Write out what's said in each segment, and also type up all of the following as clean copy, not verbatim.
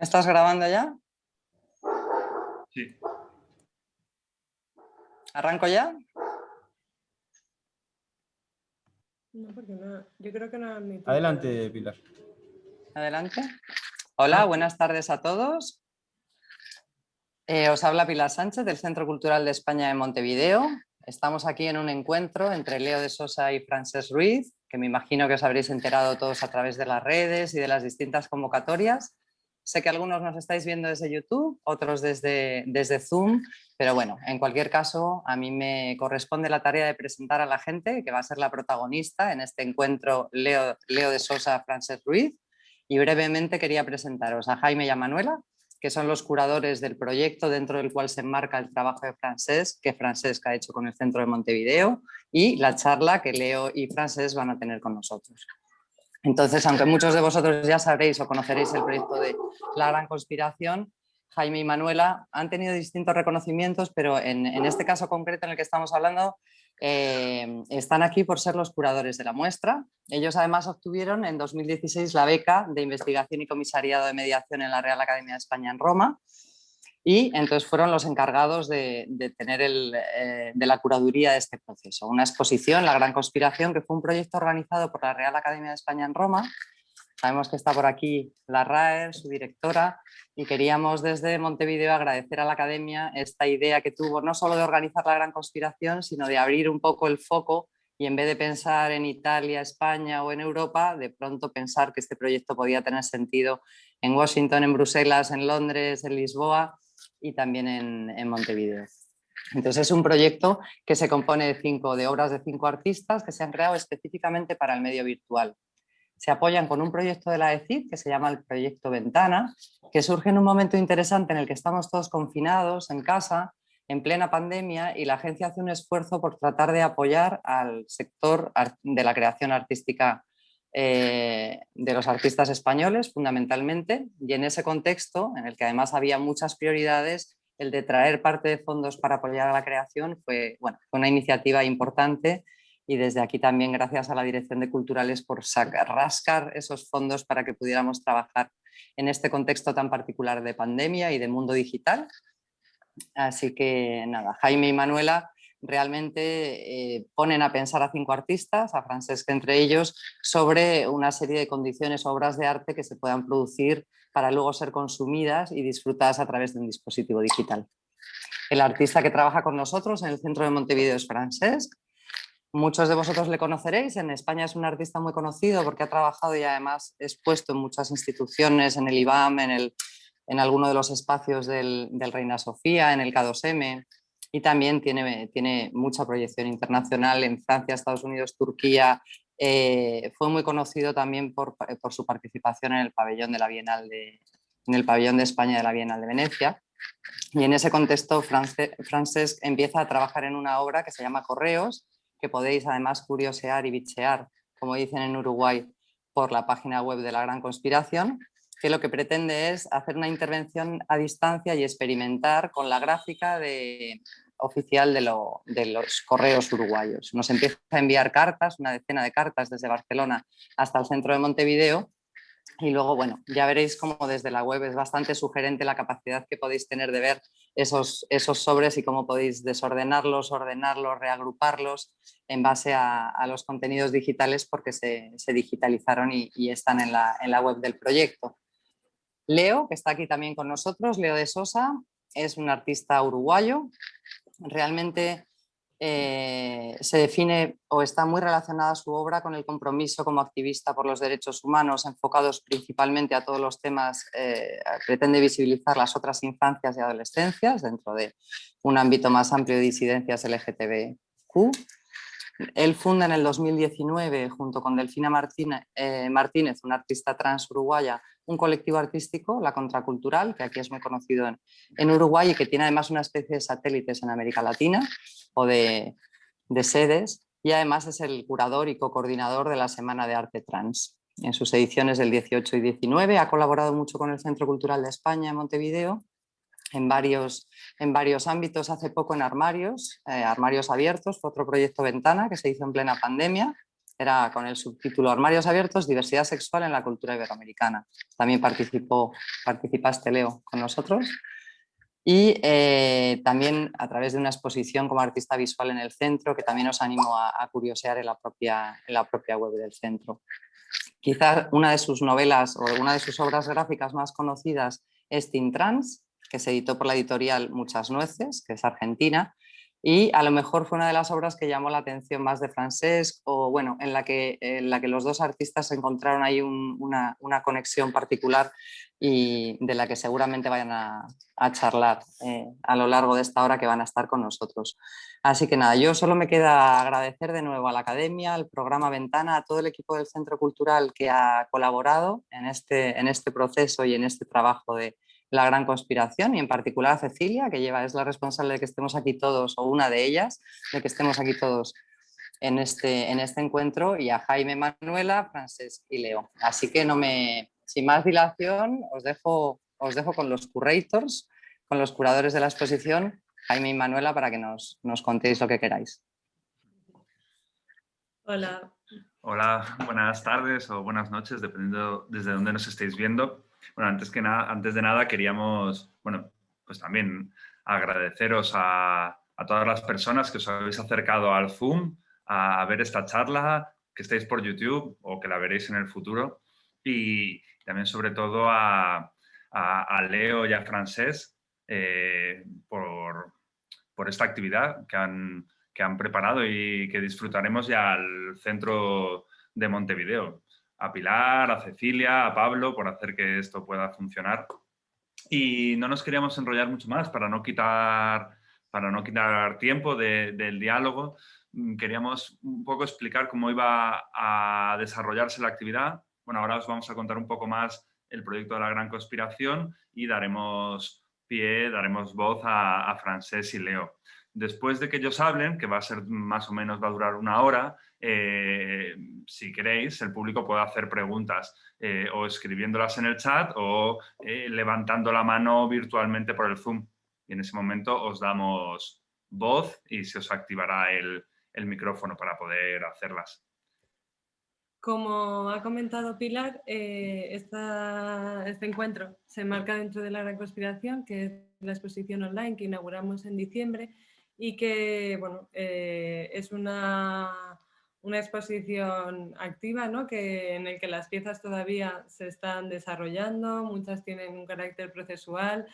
¿Estás grabando ya? Sí. ¿Arranco ya? No, porque no, yo creo que no han admitido. Adelante, Pilar. Adelante. Hola, buenas tardes a todos. Os habla Pilar Sánchez del Centro Cultural de España de Montevideo. Estamos aquí en un encuentro entre Leo de Sosa y Francesc Ruiz, que me imagino que os habréis enterado todos a través de las redes y de las distintas convocatorias. Sé que algunos nos estáis viendo desde YouTube, otros desde Zoom, pero bueno, en cualquier caso, a mí me corresponde la tarea de presentar a la gente que va a ser la protagonista en este encuentro, Leo de Sosa, Francesc Ruiz, y brevemente quería presentaros a Jaime y a Manuela, que son los curadores del proyecto dentro del cual se enmarca el trabajo de Francesc, que Francesc ha hecho con el Centro de Montevideo, y la charla que Leo y Francesc van a tener con nosotros. Entonces, aunque muchos de vosotros ya sabréis o conoceréis el proyecto de La Gran Conspiración, Jaime y Manuela han tenido distintos reconocimientos, pero en este caso concreto en el que estamos hablando, están aquí por ser los curadores de la muestra. Ellos además obtuvieron en 2016 la beca de investigación y comisariado de mediación en la Real Academia de España en Roma, y entonces fueron los encargados de tener de la curaduría de este proceso. Una exposición, La Gran Conspiración, que fue un proyecto organizado por la Real Academia de España en Roma. Sabemos que está por aquí la RAE, su directora, y queríamos desde Montevideo agradecer a la Academia esta idea que tuvo, no solo de organizar la Gran Conspiración, sino de abrir un poco el foco y en vez de pensar en Italia, España o en Europa, de pronto pensar que este proyecto podía tener sentido en Washington, en Bruselas, en Londres, en Lisboa y también en Montevideo. Entonces es un proyecto que se compone de obras de 5 artistas que se han creado específicamente para el medio virtual. Se apoyan con un proyecto de la ECID que se llama el Proyecto Ventana, que surge en un momento interesante en el que estamos todos confinados en casa, en plena pandemia, y la agencia hace un esfuerzo por tratar de apoyar al sector de la creación artística de los artistas españoles, fundamentalmente, y en ese contexto, en el que además había muchas prioridades, el de traer parte de fondos para apoyar a la creación fue una iniciativa importante. Y desde aquí también gracias a la Dirección de Culturales por rascar esos fondos para que pudiéramos trabajar en este contexto tan particular de pandemia y de mundo digital. Así que nada, Jaime y Manuela realmente ponen a pensar a 5 artistas, a Francesc entre ellos, sobre una serie de condiciones, obras de arte que se puedan producir para luego ser consumidas y disfrutadas a través de un dispositivo digital. El artista que trabaja con nosotros en el Centro de Montevideo es Francesc. Muchos de vosotros le conoceréis, en España es un artista muy conocido porque ha trabajado y además expuesto en muchas instituciones, en el IBAM, en alguno de los espacios del Reina Sofía, en el K2M, y también tiene mucha proyección internacional en Francia, Estados Unidos, Turquía. Fue muy conocido también por su participación en el pabellón de España de la Bienal de Venecia. Y en ese contexto Francesc empieza a trabajar en una obra que se llama Correos, que podéis además curiosear y bichear, como dicen en Uruguay, por la página web de La Gran Conspiración, que lo que pretende es hacer una intervención a distancia y experimentar con la gráfica oficial de los correos uruguayos. Nos empieza a enviar cartas, una decena de cartas desde Barcelona hasta el centro de Montevideo. Y luego, bueno, ya veréis cómo desde la web es bastante sugerente la capacidad que podéis tener de ver esos sobres y cómo podéis desordenarlos, ordenarlos, reagruparlos en base a los contenidos digitales porque se digitalizaron y están en la web del proyecto. Leo, que está aquí también con nosotros, Leo de Sosa, es un artista uruguayo. Realmente se define o está muy relacionada su obra con el compromiso como activista por los derechos humanos, enfocados principalmente a todos los temas. Pretende visibilizar las otras infancias y adolescencias dentro de un ámbito más amplio de disidencias LGTBQ. Él funda en el 2019, junto con Delfina Martínez, una artista trans uruguaya, un colectivo artístico, La Contracultural, que aquí es muy conocido en Uruguay y que tiene además una especie de satélites en América Latina o de sedes, y además es el curador y coordinador de la Semana de Arte Trans. En sus ediciones del 18 y 19 ha colaborado mucho con el Centro Cultural de España en Montevideo, en varios ámbitos. Hace poco en Armarios Abiertos, fue otro proyecto Ventana que se hizo en plena pandemia, era con el subtítulo Armarios abiertos, diversidad sexual en la cultura iberoamericana. También participaste, Leo, con nosotros. Y también a través de una exposición como artista visual en el centro, que también os animo a curiosear en la propia web del centro. Quizás una de sus novelas o una de sus obras gráficas más conocidas es Teen Trans, que se editó por la editorial Muchas Nueces, que es argentina, y a lo mejor fue una de las obras que llamó la atención más de Francesc, o bueno, en la que los dos artistas encontraron ahí una conexión particular y de la que seguramente vayan a charlar a lo largo de esta hora que van a estar con nosotros. Así que nada, yo solo me queda agradecer de nuevo a la Academia, al programa Ventana, a todo el equipo del Centro Cultural que ha colaborado en este proceso y en este trabajo de La Gran Conspiración, y en particular a Cecilia, que es la responsable de que estemos aquí todos, o una de ellas, de que estemos aquí todos en este encuentro, y a Jaime, Manuela, Francesc y Leo. Así que sin más dilación, os dejo con los curators, con los curadores de la exposición, Jaime y Manuela, para que nos contéis lo que queráis. Hola. Hola, buenas tardes o buenas noches, dependiendo desde dónde nos estéis viendo. Bueno, antes de nada queríamos, bueno, pues también agradeceros a todas las personas que os habéis acercado al Zoom a ver esta charla, que estéis por YouTube o que la veréis en el futuro. Y también sobre todo a Leo y a Francesc por esta actividad que han preparado y que disfrutaremos ya al centro de Montevideo. A Pilar, a Cecilia, a Pablo, por hacer que esto pueda funcionar. Y no nos queríamos enrollar mucho más para no quitar tiempo del diálogo. Queríamos un poco explicar cómo iba a desarrollarse la actividad. Bueno, ahora os vamos a contar un poco más el proyecto de La Gran Conspiración y daremos voz a Francesc y Leo. Después de que ellos hablen, que va a ser más o menos, va a durar 1 hora, si queréis, el público puede hacer preguntas o escribiéndolas en el chat o levantando la mano virtualmente por el Zoom. Y en ese momento os damos voz y se os activará el micrófono para poder hacerlas. Como ha comentado Pilar, este encuentro se enmarca dentro de La Gran Conspiración, que es la exposición online que inauguramos en diciembre y que bueno, es una exposición activa, ¿no? En el que las piezas todavía se están desarrollando, muchas tienen un carácter procesual,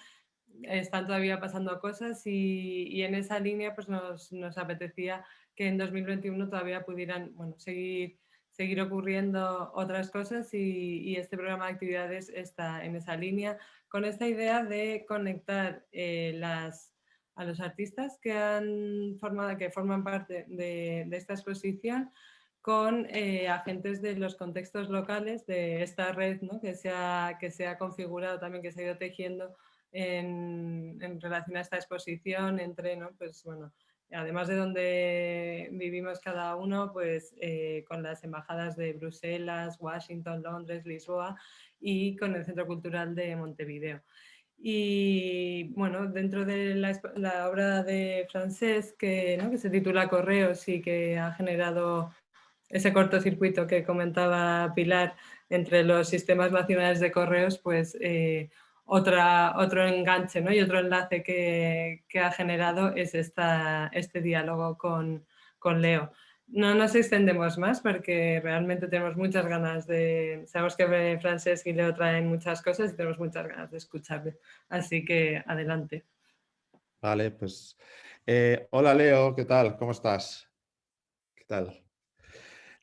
están todavía pasando cosas y en esa línea pues nos apetecía que en 2021 todavía pudieran seguir ocurriendo otras cosas y este programa de actividades está en esa línea con esta idea de conectar a los artistas que forman parte de esta exposición con agentes de los contextos locales de esta red, ¿no? que se ha configurado también, que se ha ido tejiendo en relación a esta exposición entre, ¿no? Pues bueno, además de donde vivimos cada uno, pues con las embajadas de Bruselas, Washington, Londres, Lisboa y con el Centro Cultural de Montevideo. Y bueno, dentro de la obra de Francesc, ¿no? que se titula Correos y que ha generado ese cortocircuito que comentaba Pilar entre los sistemas nacionales de correos, pues otro enganche, ¿no? y otro enlace que ha generado es este diálogo con Leo. No nos extendemos más porque realmente tenemos muchas ganas sabemos que Francesc y Leo traen muchas cosas y tenemos muchas ganas de escucharles. Así que adelante. Vale, pues hola Leo, ¿qué tal? ¿Cómo estás? ¿Qué tal?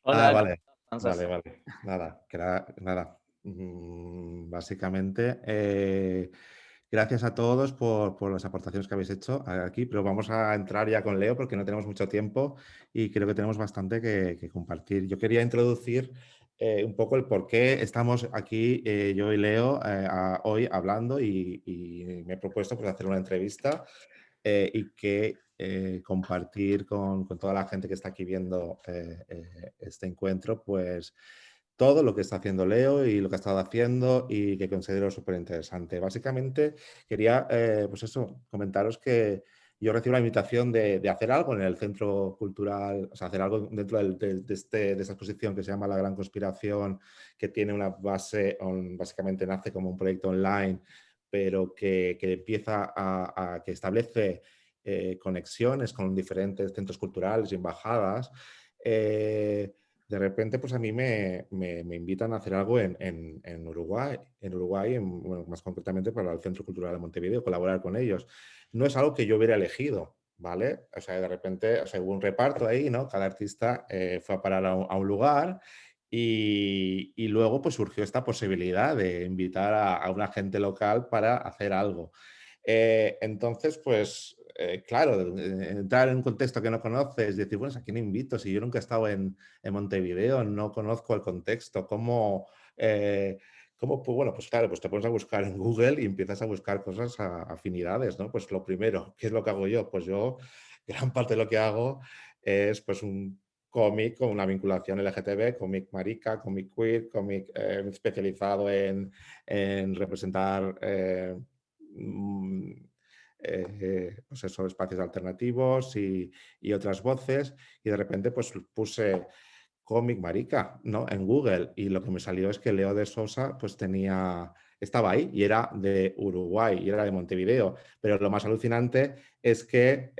Hola, Vale, Francesc. vale. Nada. Básicamente, gracias a todos por las aportaciones que habéis hecho aquí, pero vamos a entrar ya con Leo porque no tenemos mucho tiempo y creo que tenemos bastante que compartir. Yo quería introducir un poco el por qué estamos aquí yo y Leo hoy hablando y me he propuesto pues, hacer una entrevista y que compartir con toda la gente que está aquí viendo este encuentro, pues todo lo que está haciendo Leo y lo que ha estado haciendo y que considero súper interesante. Básicamente quería, pues eso, comentaros que yo recibo la invitación de hacer algo en el centro cultural, o sea, hacer algo dentro de esta exposición que se llama La Gran Conspiración, que tiene una base, básicamente nace como un proyecto online, pero que empieza que establece conexiones con diferentes centros culturales y embajadas. De repente, pues a mí me invitan a hacer algo en Uruguay, bueno, más concretamente para el Centro Cultural de Montevideo, colaborar con ellos. No es algo que yo hubiera elegido, ¿vale? O sea, de repente, o sea, hubo un reparto ahí, ¿no? Cada artista fue a parar a un lugar y luego pues surgió esta posibilidad de invitar a una gente local para hacer algo. Entonces, pues, claro, entrar en un contexto que no conoces, decir, bueno, ¿a quién invito? Si yo nunca he estado en Montevideo, no conozco el contexto, ¿cómo? Pues bueno, pues claro, pues te pones a buscar en Google y empiezas a buscar cosas, afinidades, ¿no? Pues lo primero, ¿qué es lo que hago yo? Pues yo, gran parte de lo que hago es pues un cómic con una vinculación LGTB, cómic marica, cómic queer, cómic especializado en representar pues eso, espacios alternativos y otras voces, y de repente pues puse cómic marica, ¿no? En Google, y lo que me salió es que Leo de Sosa pues estaba ahí y era de Uruguay y era de Montevideo, pero lo más alucinante es que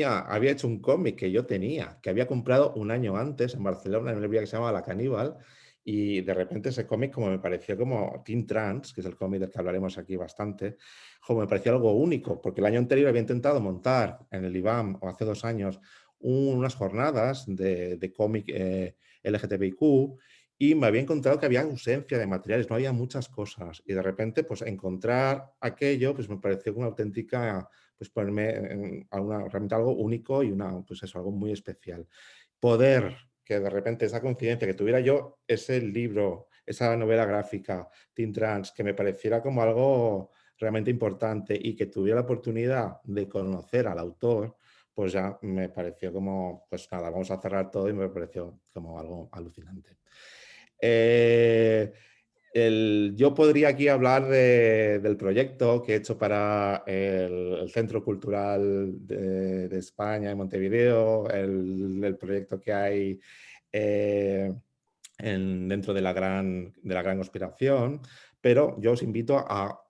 había hecho un cómic que yo tenía, que había comprado un año antes en Barcelona, en una librería que se llama La Caníbal, y de repente ese cómic, como me pareció como Teen Trans, que es el cómic del que hablaremos aquí bastante, como me pareció algo único, porque el año anterior había intentado montar en el IBAM, o hace 2 años, unas jornadas de cómic LGTBIQ, y me había encontrado que había ausencia de materiales, no había muchas cosas, y de repente pues encontrar aquello pues me pareció una auténtica, pues ponerme realmente algo único y pues eso, algo muy especial. Poder que de repente esa coincidencia, que tuviera yo ese libro, esa novela gráfica, Teen Trans, que me pareciera como algo realmente importante y que tuviera la oportunidad de conocer al autor, pues ya me pareció como, pues nada, vamos a cerrar todo y me pareció como algo alucinante. Yo podría aquí hablar del proyecto que he hecho para el Centro Cultural de España en Montevideo, el proyecto que hay dentro de la gran conspiración, pero yo os invito a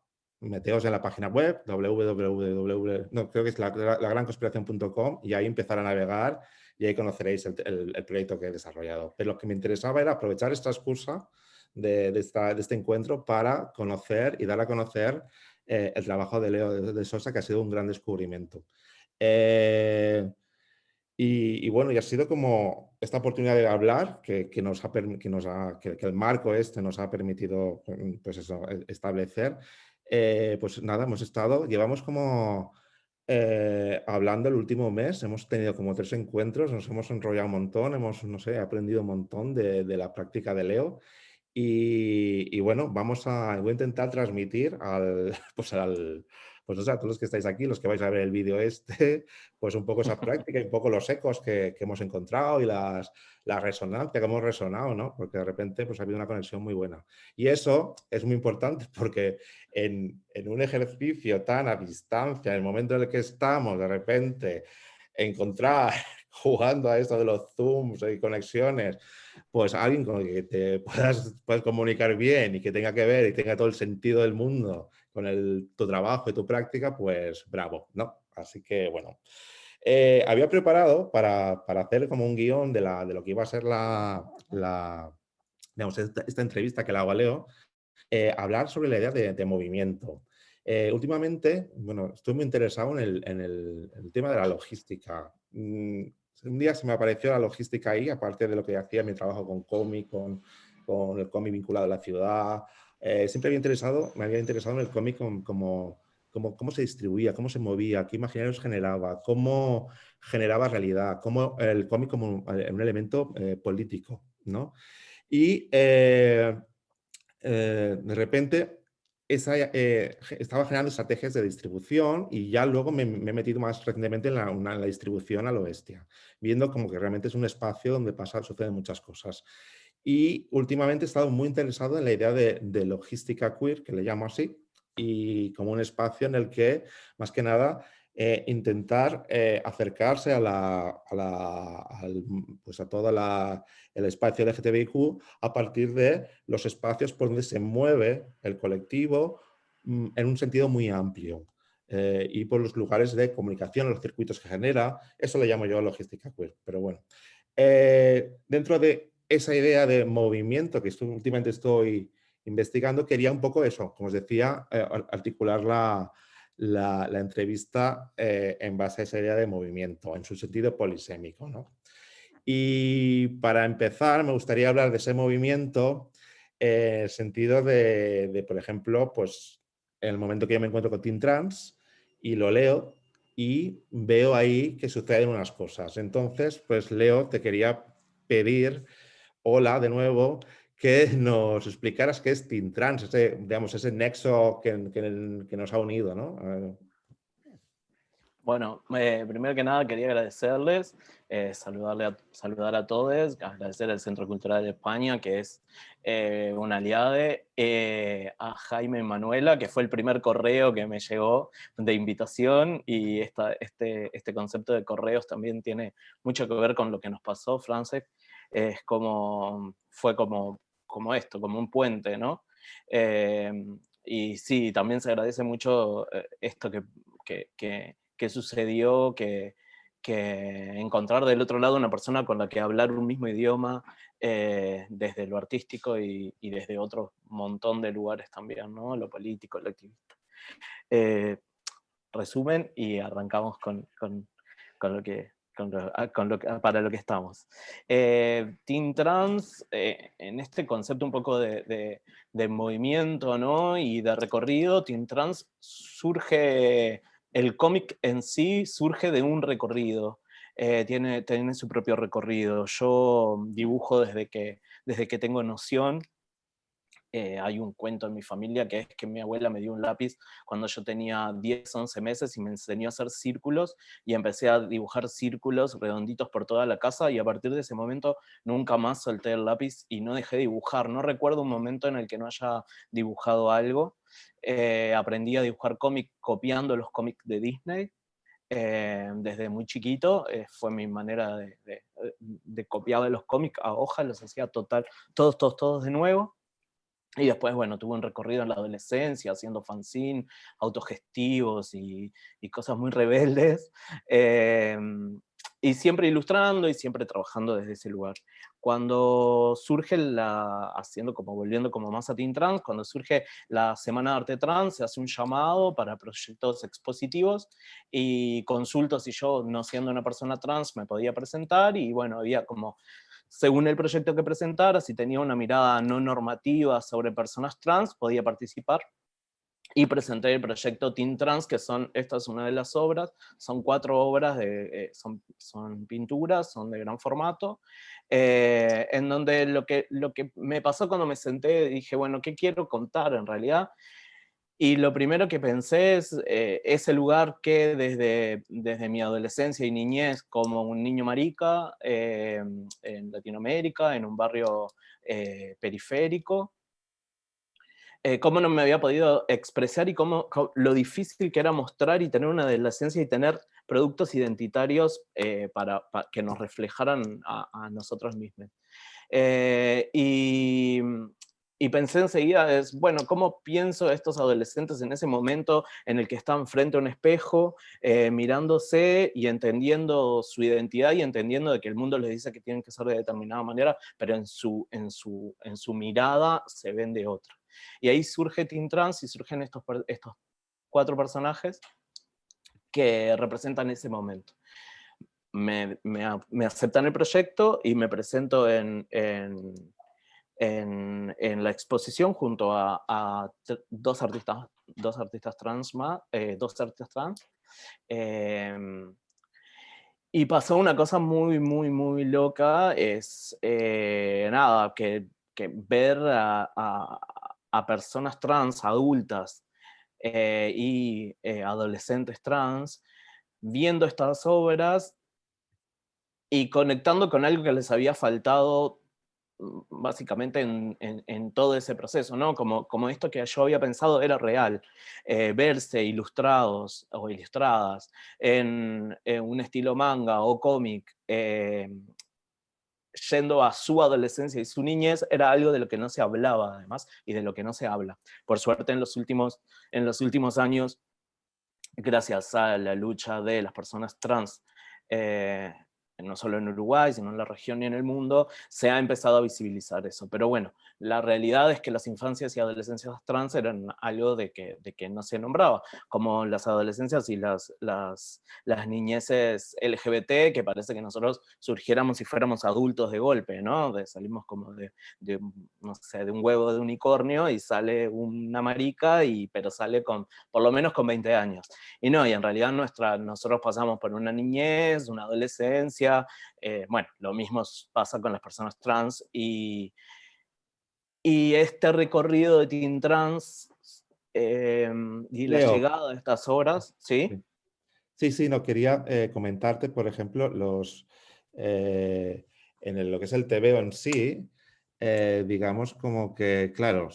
meteos en la página web creo que es lagranconspiración.com, y ahí empezar a navegar y ahí conoceréis el proyecto que he desarrollado. Pero lo que me interesaba era aprovechar esta excusa de este encuentro para conocer y dar a conocer el trabajo de Leo de Sosa, que ha sido un gran descubrimiento. Y bueno, y ha sido como esta oportunidad de hablar que el marco nos ha permitido pues eso, establecer. Pues nada, llevamos como hablando el último mes, hemos tenido como 3 encuentros, nos hemos enrollado un montón, no sé, aprendido un montón de la práctica de Leo. Y bueno, voy a intentar transmitir pues no sé, a todos los que estáis aquí, los que vais a ver el vídeo pues un poco esa práctica y un poco los ecos que hemos encontrado y la resonancia que hemos resonado, ¿no? Porque de repente pues ha habido una conexión muy buena. Y eso es muy importante porque en un ejercicio tan a distancia, en el momento en el que estamos, de repente encontrar jugando a esto de los Zooms y conexiones, pues alguien con el que te puedas comunicar bien y que tenga que ver y tenga todo el sentido del mundo con tu trabajo y tu práctica, pues bravo, ¿no? Así que bueno. Había preparado para hacer como un guión de lo que iba a ser digamos, esta entrevista que la hago a Leo, hablar sobre la idea de movimiento. Últimamente, bueno, estoy muy interesado en el tema de la logística. Un día se me apareció la logística ahí, aparte de lo que hacía mi trabajo con cómic, con el cómic vinculado a la ciudad. Siempre me había interesado en el cómic como cómo se distribuía, cómo se movía, qué imaginarios generaba, cómo generaba realidad, cómo el cómic como un elemento político, ¿no? Y de repente estaba generando estrategias de distribución y ya luego me he metido más recientemente en la distribución a lo bestia, viendo como que realmente es un espacio donde suceden muchas cosas. Y últimamente he estado muy interesado en la idea de logística queer, que le llamo así, y como un espacio en el que, más que nada, intentar acercarse pues a todo el espacio LGTBIQ a partir de los espacios por donde se mueve el colectivo en un sentido muy amplio. Y por los lugares de comunicación, los circuitos que genera, eso le llamo yo logística queer, pero bueno. Dentro de esa idea de movimiento que últimamente estoy investigando, quería un poco eso, como os decía, articular la entrevista en base a esa idea de movimiento, en su sentido polisémico, ¿no? Y para empezar, me gustaría hablar de ese movimiento en el sentido de, por ejemplo, pues en el momento que yo me encuentro con Teen Trans y lo leo y veo ahí que suceden unas cosas. Entonces, pues Leo, te quería pedir, hola de nuevo, que nos explicaras qué es Teen Trans, ese nexo que nos ha unido, ¿no? Bueno, primero que nada quería agradecerles, saludar a todos, agradecer al Centro Cultural de España, que es un aliado, a Jaime y Manuela, que fue el primer correo que me llegó de invitación, y este concepto de correos también tiene mucho que ver con lo que nos pasó, Frances, fue como esto, como un puente, ¿no? Y sí, también se agradece mucho esto que sucedió, que encontrar del otro lado una persona con la que hablar un mismo idioma desde lo artístico y desde otro montón de lugares también, ¿no? Lo político, lo activista. Resumen, y arrancamos con lo que, para lo que estamos. Teen Trans, en este concepto un poco de movimiento, ¿no? Y de recorrido, Teen Trans surge, el cómic en sí surge de un recorrido. Tiene su propio recorrido. Yo dibujo desde que tengo noción. Hay un cuento en mi familia que es que mi abuela me dio un lápiz cuando yo tenía 10, 11 meses y me enseñó a hacer círculos, y empecé a dibujar círculos redonditos por toda la casa, y a partir de ese momento nunca más solté el lápiz y no dejé de dibujar. No recuerdo un momento en el que no haya dibujado algo. Aprendí a dibujar cómic copiando los cómics de Disney. Desde muy chiquito fue mi manera de copiar de los cómics a hoja, los hacía todos de nuevo. Y después, bueno, tuve un recorrido en la adolescencia haciendo fanzine, autogestivos y cosas muy rebeldes. Y siempre ilustrando y siempre trabajando desde ese lugar. Cuando surge volviendo como más a Teen Trans, cuando surge la Semana de Arte Trans, se hace un llamado para proyectos expositivos y consulto si yo, no siendo una persona trans, me podía presentar, y bueno, había como, según el proyecto que presentara, si tenía una mirada no normativa sobre personas trans, podía participar. Y presenté el proyecto Teen Trans, esta es una de las obras, son 4 obras, son pinturas, son de gran formato, en donde lo que me pasó cuando me senté, dije, bueno, ¿qué quiero contar en realidad? Y lo primero que pensé es ese lugar que desde mi adolescencia y niñez, como un niño marica en Latinoamérica, en un barrio periférico, cómo no me había podido expresar, y lo difícil que era mostrar y tener una adolescencia y tener productos identitarios para que nos reflejaran a nosotros mismos. Y pensé enseguida, bueno, ¿cómo pienso estos adolescentes en ese momento en el que están frente a un espejo, mirándose y entendiendo su identidad y entendiendo de que el mundo les dice que tienen que ser de determinada manera, pero en su mirada se ven de otra? Y ahí surge Teen Trans y surgen estos 4 personajes que representan ese momento. Me aceptan el proyecto y me presento en la exposición junto a dos artistas trans. Y pasó una cosa muy, muy, muy loca, nada, que ver a personas trans, adultas y adolescentes trans, viendo estas obras y conectando con algo que les había faltado básicamente en todo ese proceso, ¿no? Como esto que yo había pensado era real, verse ilustrados o ilustradas en un estilo manga o cómic, yendo a su adolescencia y su niñez, era algo de lo que no se hablaba además y de lo que no se habla. Por suerte en los últimos años, gracias a la lucha de las personas trans, no solo en Uruguay, sino en la región y en el mundo, se ha empezado a visibilizar eso. Pero bueno, la realidad es que las infancias y adolescencias trans eran algo de que no se nombraba, como las adolescencias y las niñeces LGBT, que parece que nosotros surgiéramos si fuéramos adultos de golpe, ¿no? Salimos como no sé, de un huevo de unicornio y sale una marica, pero sale por lo menos con 20 años. Y no, y en realidad nosotros pasamos por una niñez, una adolescencia, bueno, lo mismo pasa con las personas trans, y este recorrido de Teen Trans y la Leo. llegada de estas obras, ¿sí? Sí, no, quería comentarte, por ejemplo, lo que es el TVO en sí, digamos como que, claro,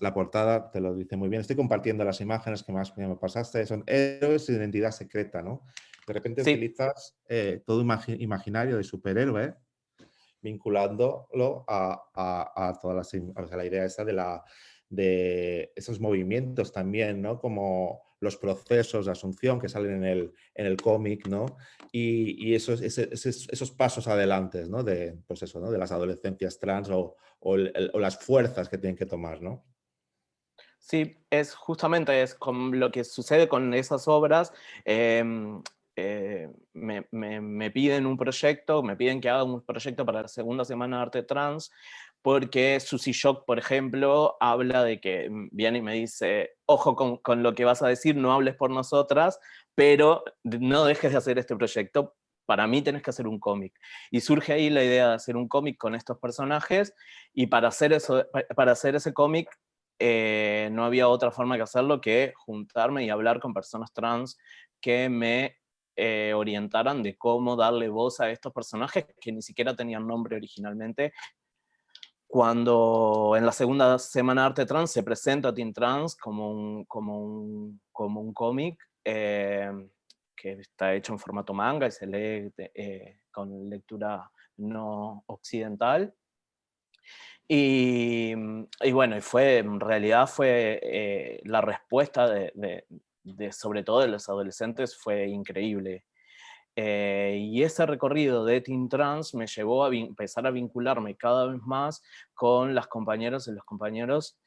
la portada te lo dice muy bien. Estoy compartiendo las imágenes que más me pasaste, son héroes de identidad secreta, ¿no? De repente Sí. utilizas todo imaginario de superhéroe, vinculándolo a todas o sea, la idea esa de esos movimientos también, ¿no? Como los procesos de asunción que salen en el cómic, ¿no? Y esos pasos adelante, ¿no? Pues eso, ¿no? De las adolescencias trans o las fuerzas que tienen que tomar, ¿no? Sí, justamente con lo que sucede con esas obras. Me piden un proyecto, me piden que haga un proyecto para la segunda semana de arte trans, porque Susie Shock, por ejemplo, habla de que viene y me dice, ojo con lo que vas a decir, no hables por nosotras, pero no dejes de hacer este proyecto, para mí tenés que hacer un cómic. Y surge ahí la idea de hacer un cómic con estos personajes, y para hacer ese cómic, no había otra forma que hacerlo que juntarme y hablar con personas trans que me orientaran de cómo darle voz a estos personajes que ni siquiera tenían nombre originalmente. Cuando en la segunda semana de arte trans se presenta Teen Trans como un cómic que está hecho en formato manga y se lee con lectura no occidental. Y bueno, en realidad fue la respuesta sobre todo de los adolescentes fue increíble. Y ese recorrido de Teen Trans me llevó a empezar a vincularme cada vez más con las compañeras y los compañeros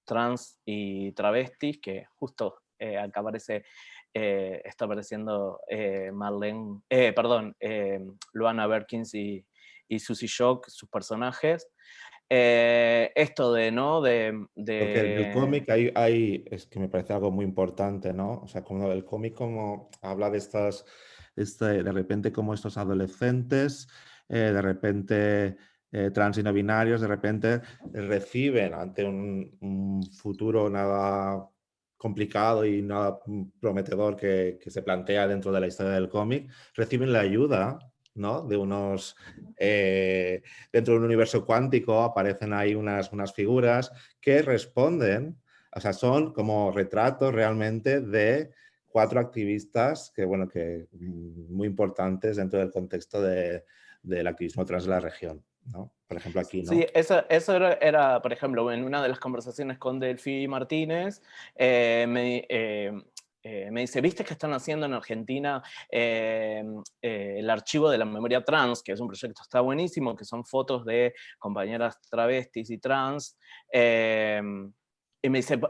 trans y travestis, que justo acá está apareciendo Luana Berkins y Susie Shock, sus personajes. Esto ¿no? Porque en el cómic es que me parece algo muy importante, ¿no? O sea, como el cómic como habla de de repente como estos adolescentes, de repente trans y no binarios, de repente reciben ante un futuro nada complicado y nada prometedor que se plantea dentro de la historia del cómic, reciben la ayuda, ¿no? De unos... dentro de un universo cuántico aparecen ahí unas figuras que responden, o sea, son como retratos realmente de 4 activistas que muy importantes dentro del contexto del activismo trans de la región, ¿no? Por ejemplo, aquí, ¿no? Sí, eso era, por ejemplo, en una de las conversaciones con Delphi Martínez, me dice, ¿viste que están haciendo en Argentina el archivo de la memoria trans? Que es un proyecto que está buenísimo, que son fotos de compañeras travestis y trans. Y me dice,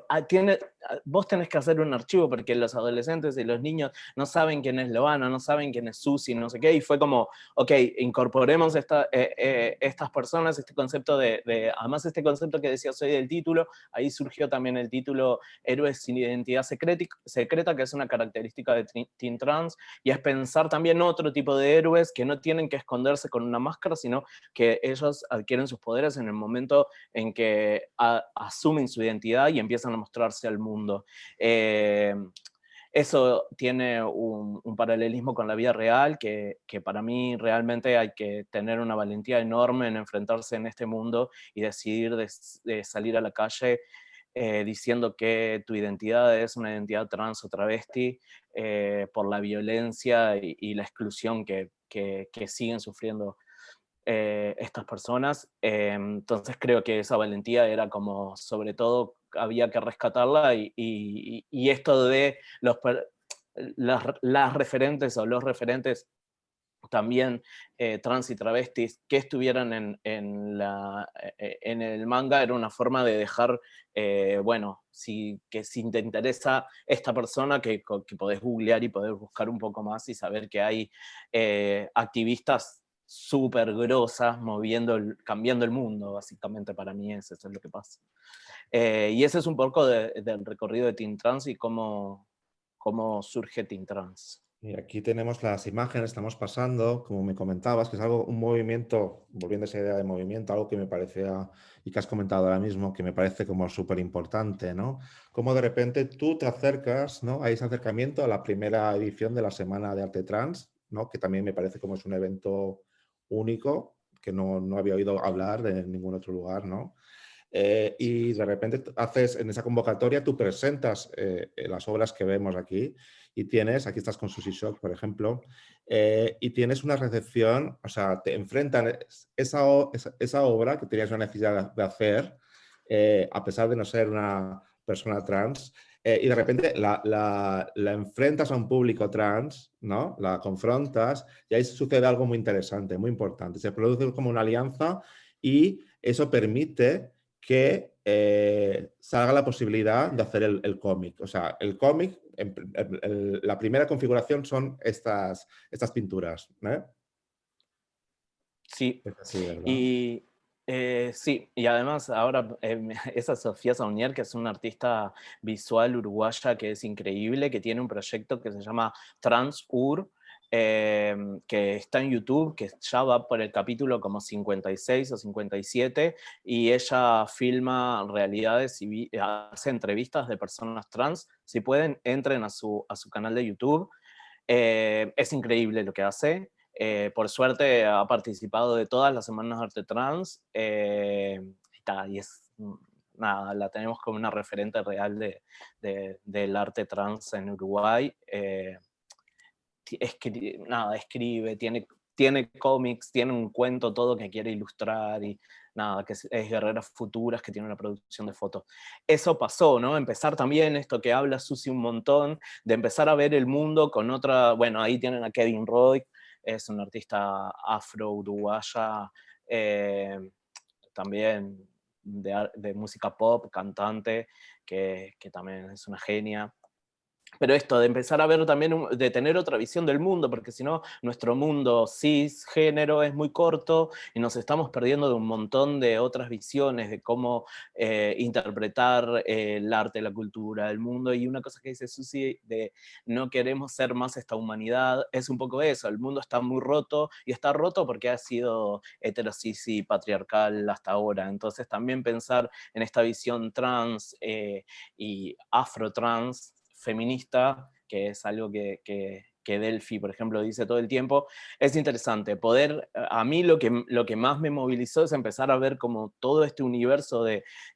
vos tenés que hacer un archivo porque los adolescentes y los niños no saben quién es Loana, no saben quién es Susi, no sé qué. Y fue como, ok, incorporemos estas personas, este concepto además este concepto que decía hoy del título, ahí surgió también el título Héroes sin identidad secreta, que es una característica de Teen Trans, y es pensar también otro tipo de héroes que no tienen que esconderse con una máscara, sino que ellos adquieren sus poderes en el momento en que asumen su identidad y empiezan a mostrarse al mundo. eso tiene un paralelismo con la vida real que para mí realmente hay que tener una valentía enorme en enfrentarse en este mundo y decidir de salir a la calle diciendo que tu identidad es una identidad trans o travesti por la violencia y la exclusión que siguen sufriendo estas personas. Entonces creo que esa valentía era como, sobre todo, había que rescatarla y esto de las referentes o los referentes también trans y travestis que estuvieran en el manga era una forma de dejar, bueno, que si te interesa esta persona, que podés googlear y podés buscar un poco más y saber que hay activistas súper grosas cambiando el mundo, básicamente para mí eso es lo que pasa. Y ese es un poco del recorrido de Teen Trans y cómo surge Teen Trans. Y aquí tenemos las imágenes, estamos pasando, como me comentabas, que es algo, un movimiento, volviendo a esa idea de movimiento, algo que me parecía, y que has comentado ahora mismo, que me parece como súper importante, ¿no? Como de repente tú te acercas, ¿no? Hay ese acercamiento a la primera edición de la Semana de Arte Trans, ¿no? Que también me parece como es un evento único, que no había oído hablar de ningún otro lugar, ¿no? Y de repente haces en esa convocatoria, tú presentas las obras que vemos aquí y tienes, aquí estás con Sushi Shock, por ejemplo, y tienes una recepción, o sea, te enfrentan esa obra que tenías una necesidad de hacer, a pesar de no ser una persona trans, y de repente la enfrentas a un público trans, ¿no? La confrontas y ahí sucede algo muy interesante, muy importante. Se produce como una alianza y eso permite que salga la posibilidad de hacer el cómic. O sea, el cómic, la primera configuración son estas pinturas, ¿eh? Sí, Es así, ¿verdad? y sí, y además ahora esa Sofía Saunier, que es una artista visual uruguaya que es increíble, que tiene un proyecto que se llama TransUR, que está en YouTube, que ya va por el capítulo como 56 o 57, y ella filma realidades y hace entrevistas de personas trans. Si pueden, entren a su canal de YouTube. Es increíble lo que hace. Por suerte ha participado de todas las semanas de arte trans y es nada, la tenemos como una referente real del arte trans en Uruguay. Escribe, tiene cómics, tiene un cuento todo que quiere ilustrar y nada, que es Guerreras Futuras, que tiene una producción de fotos. Eso pasó, ¿no? Empezar también esto que habla Susi un montón, de empezar a ver el mundo con otra, bueno, ahí tienen a Kevin Roy, es un artista afro-uruguaya, también de música pop, cantante, que también es una genia. Pero esto de empezar a ver también, de tener otra visión del mundo, porque si no, nuestro mundo cisgénero es muy corto y nos estamos perdiendo de un montón de otras visiones de cómo interpretar el arte, la cultura, el mundo. Y una cosa que dice Susi de no queremos ser más esta humanidad, es un poco eso, el mundo está muy roto y está roto porque ha sido heterosis y patriarcal hasta ahora. Entonces también pensar en esta visión trans y afro-trans, feminista, que es algo que Delphi, por ejemplo, dice todo el tiempo, es interesante. A mí lo que más me movilizó es empezar a ver como todo este universo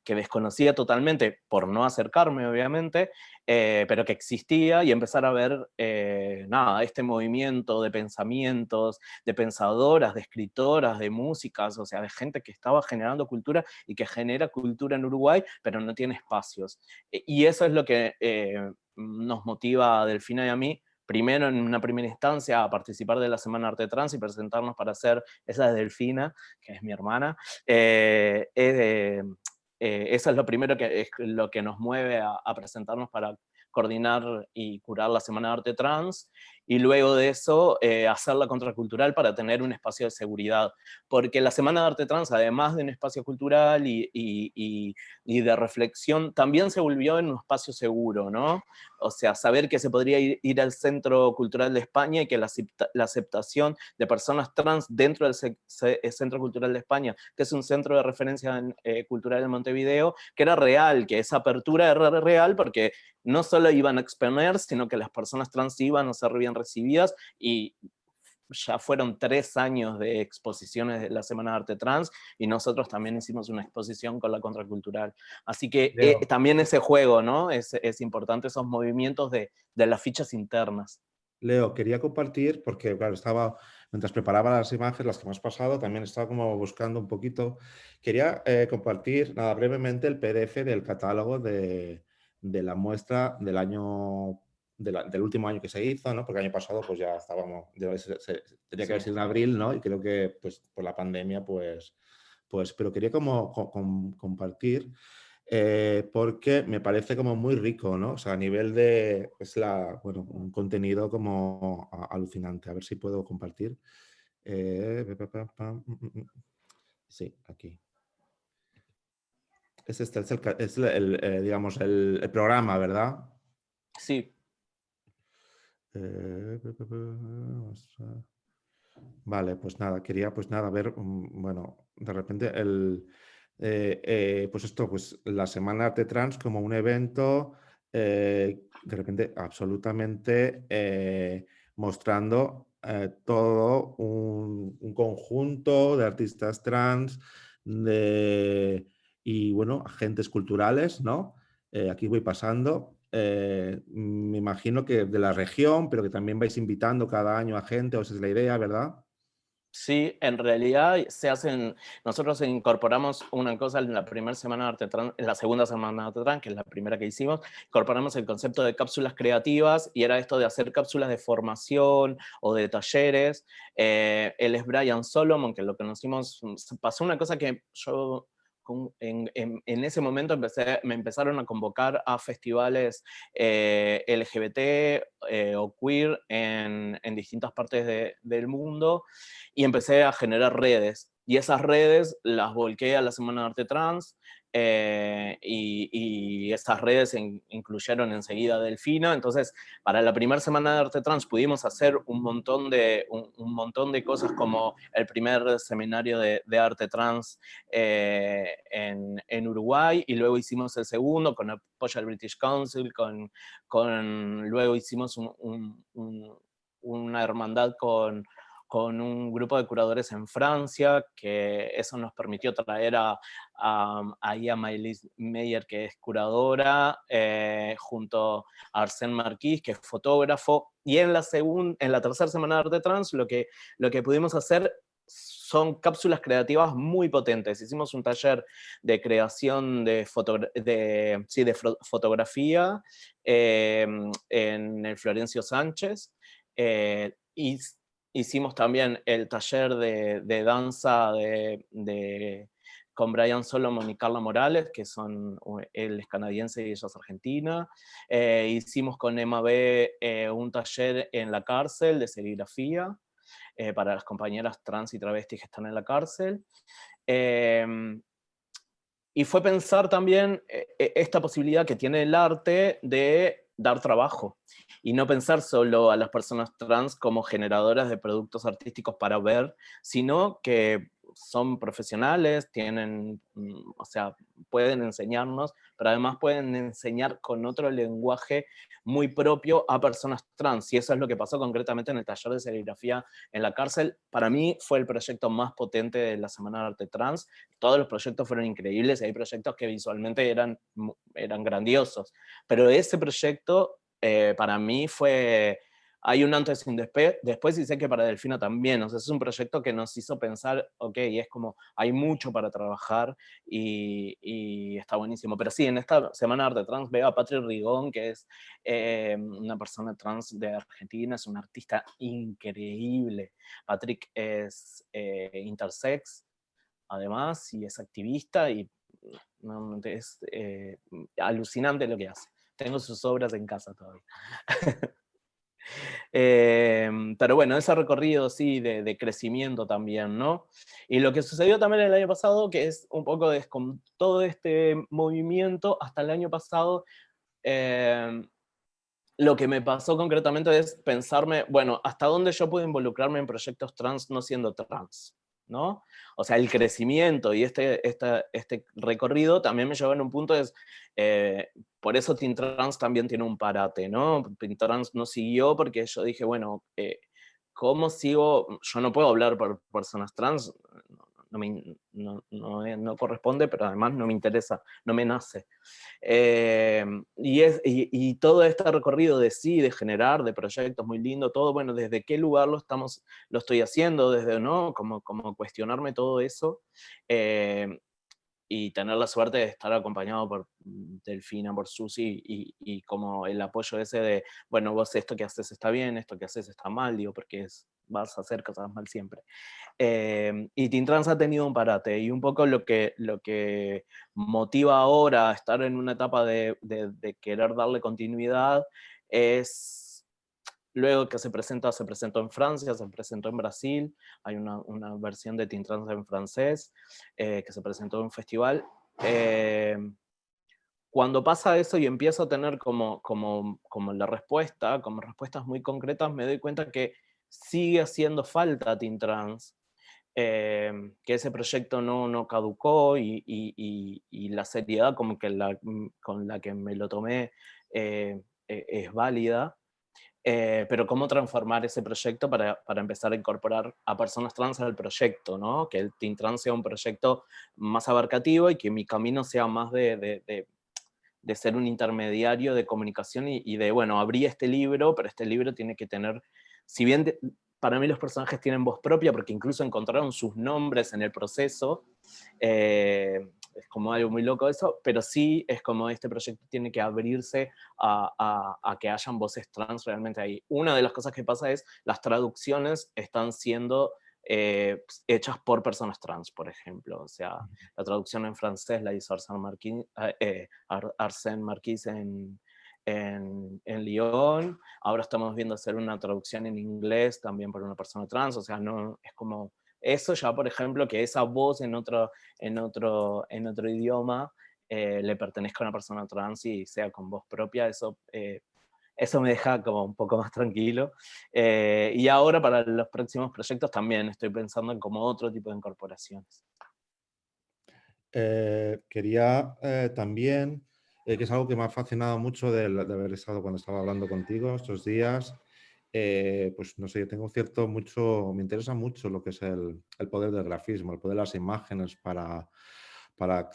que desconocía totalmente, por no acercarme, obviamente, pero que existía, y empezar a ver, este movimiento de pensamientos, de pensadoras, de escritoras, de músicas, o sea, de gente que estaba generando cultura y que genera cultura en Uruguay, pero no tiene espacios. Y eso es lo que nos motiva a Delfina y a mí, primero en una primera instancia a participar de la Semana Arte Trans y presentarnos para hacer esa de Delfina, que es mi hermana. Eso es lo primero es lo que nos mueve a presentarnos para coordinar y curar la Semana de Arte Trans, y luego de eso hacer la contracultural para tener un espacio de seguridad. Porque la Semana de Arte Trans, además de un espacio cultural y de reflexión, también se volvió en un espacio seguro, ¿no? O sea, saber que se podría ir al Centro Cultural de España y que la aceptación de personas trans dentro del Centro Cultural de España, que es un centro de referencia cultural en Montevideo, que era real, que esa apertura era real porque no solo iban a exponer, sino que las personas trans iban a ser bien recibidas, y ya fueron 3 años de exposiciones de la Semana de Arte Trans, y nosotros también hicimos una exposición con la Contracultural. Así que también ese juego, ¿no? Es importante, esos movimientos de las fichas internas. Leo, quería compartir, porque claro, mientras preparaba las imágenes, las que me has pasado, también estaba como buscando un poquito. Quería compartir, nada, brevemente el PDF del catálogo de la muestra del año, del último año que se hizo, ¿no? Porque el año pasado pues ya estábamos, tenía que haber sido en abril, ¿no? Y creo que pues por la pandemia, pero quería como compartir. Porque me parece como muy rico, ¿no? O sea, a nivel de, bueno, un contenido como alucinante. A ver si puedo compartir. Sí, aquí. Es digamos, el programa, ¿verdad? Sí. Vale, pues nada, quería pues nada, ver, bueno, de repente pues esto, pues la Semana Arte Trans como un evento, de repente absolutamente mostrando todo un conjunto de artistas trans y bueno, agentes culturales, ¿no? Aquí voy pasando. Me imagino que de la región, pero que también vais invitando cada año a gente, o esa es la idea, ¿verdad? Sí, en realidad nosotros incorporamos una cosa en la primera Semana de Arte Trans, en la segunda Semana de Arte Trans, que es la primera que hicimos, incorporamos el concepto de cápsulas creativas, y era esto de hacer cápsulas de formación o de talleres. Él es Brian Solomon, que lo conocimos, pasó una cosa que yo en ese momento me empezaron a convocar a festivales LGBT o queer en distintas partes del mundo, y empecé a generar redes. Y esas redes las volqué a la Semana de Arte Trans, y esas redes incluyeron enseguida Delfina. Entonces, para la primera Semana de Arte Trans pudimos hacer un montón de cosas, como el primer seminario de arte trans en Uruguay, y luego hicimos el segundo con apoyo al British Council, luego hicimos una hermandad con un grupo de curadores en Francia, que eso nos permitió traer a Maëlys Meyer, que es curadora, junto a Arsène Marquis, que es fotógrafo. Y en la tercera Semana de Arte Trans lo que pudimos hacer son cápsulas creativas muy potentes. Hicimos un taller de creación de fotografía en el Florencio Sánchez, y hicimos también el taller de danza con Brian Solomon y Carla Morales, que él es canadiense y ella es argentina. Hicimos con Emma B. Un taller en la cárcel de serigrafía para las compañeras trans y travestis que están en la cárcel. Y fue pensar también esta posibilidad que tiene el arte de dar trabajo, y no pensar solo a las personas trans como generadoras de productos artísticos para ver, sino que son profesionales, o sea, pueden enseñarnos, pero además pueden enseñar con otro lenguaje muy propio a personas trans. Y eso es lo que pasó concretamente en el taller de serigrafía en la cárcel. Para mí fue el proyecto más potente de la Semana de Arte Trans. Todos los proyectos fueron increíbles, y hay proyectos que visualmente eran grandiosos, pero ese proyecto para mí hay un antes y un después, y sé que para Delfina también. O sea, es un proyecto que nos hizo pensar, ok, es como, hay mucho para trabajar, y está buenísimo. Pero sí, en esta Semana de Arte Trans veo a Patrick Rigón, que es una persona trans de Argentina, es un artista increíble. Patrick es intersex, además, y es activista, y es alucinante lo que hace. Tengo sus obras en casa todavía. Pero bueno, ese recorrido sí de crecimiento también, ¿no? Y lo que sucedió también el año pasado, que es un poco con todo este movimiento, hasta el año pasado, lo que me pasó concretamente es pensarme, bueno, ¿hasta dónde yo puedo involucrarme en proyectos trans no siendo trans? ¿No? O sea, el crecimiento y este recorrido también me llevó en un punto, por eso Teen Trans también tiene un parate, ¿no? Teen Trans no siguió porque yo dije, bueno, ¿cómo sigo? Yo no puedo hablar por personas trans, no corresponde, pero además no me interesa, no me nace. Y todo este recorrido de sí, de generar, de proyectos muy lindo, todo, bueno, desde qué lugar lo estoy haciendo, desde, ¿no? Como cuestionarme todo eso. Y tener la suerte de estar acompañado por Delfina, por Susi, y como el apoyo ese de, bueno, vos esto que haces está bien, esto que haces está mal, digo, porque vas a hacer cosas mal siempre. Y Teen Trans ha tenido un parate, y un poco lo que motiva ahora a estar en una etapa de querer darle continuidad es, luego que se presentó en Francia, se presentó en Brasil, hay una versión de Teen Trans en francés, que se presentó en un festival. Cuando pasa eso y empiezo a tener como la respuesta, como respuestas muy concretas, me doy cuenta que sigue haciendo falta Teen Trans, que ese proyecto no caducó, y la seriedad como que con la que me lo tomé es válida. Pero cómo transformar ese proyecto para empezar a incorporar a personas trans al proyecto, ¿no? Que el Teen Trans sea un proyecto más abarcativo y que mi camino sea más de ser un intermediario de comunicación y de, bueno, abrí este libro, pero este libro tiene que tener, si bien para mí los personajes tienen voz propia, porque incluso encontraron sus nombres en el proceso, es como algo muy loco eso, pero sí es como este proyecto tiene que abrirse a que hayan voces trans realmente ahí. Una de las cosas que pasa es las traducciones están siendo hechas por personas trans, por ejemplo. O sea, la traducción en francés la hizo Arsène Marquis en Lyon. Ahora estamos viendo hacer una traducción en inglés también por una persona trans. O sea, no es como eso ya, por ejemplo, que esa voz en otro idioma le pertenezca a una persona trans y sea con voz propia, eso me deja como un poco más tranquilo. Y ahora para los próximos proyectos también estoy pensando en como otro tipo de incorporaciones. Quería también, que es algo que me ha fascinado mucho de haber estado cuando estaba hablando contigo estos días, pues no sé, yo tengo me interesa mucho lo que es el poder del grafismo, el poder de las imágenes para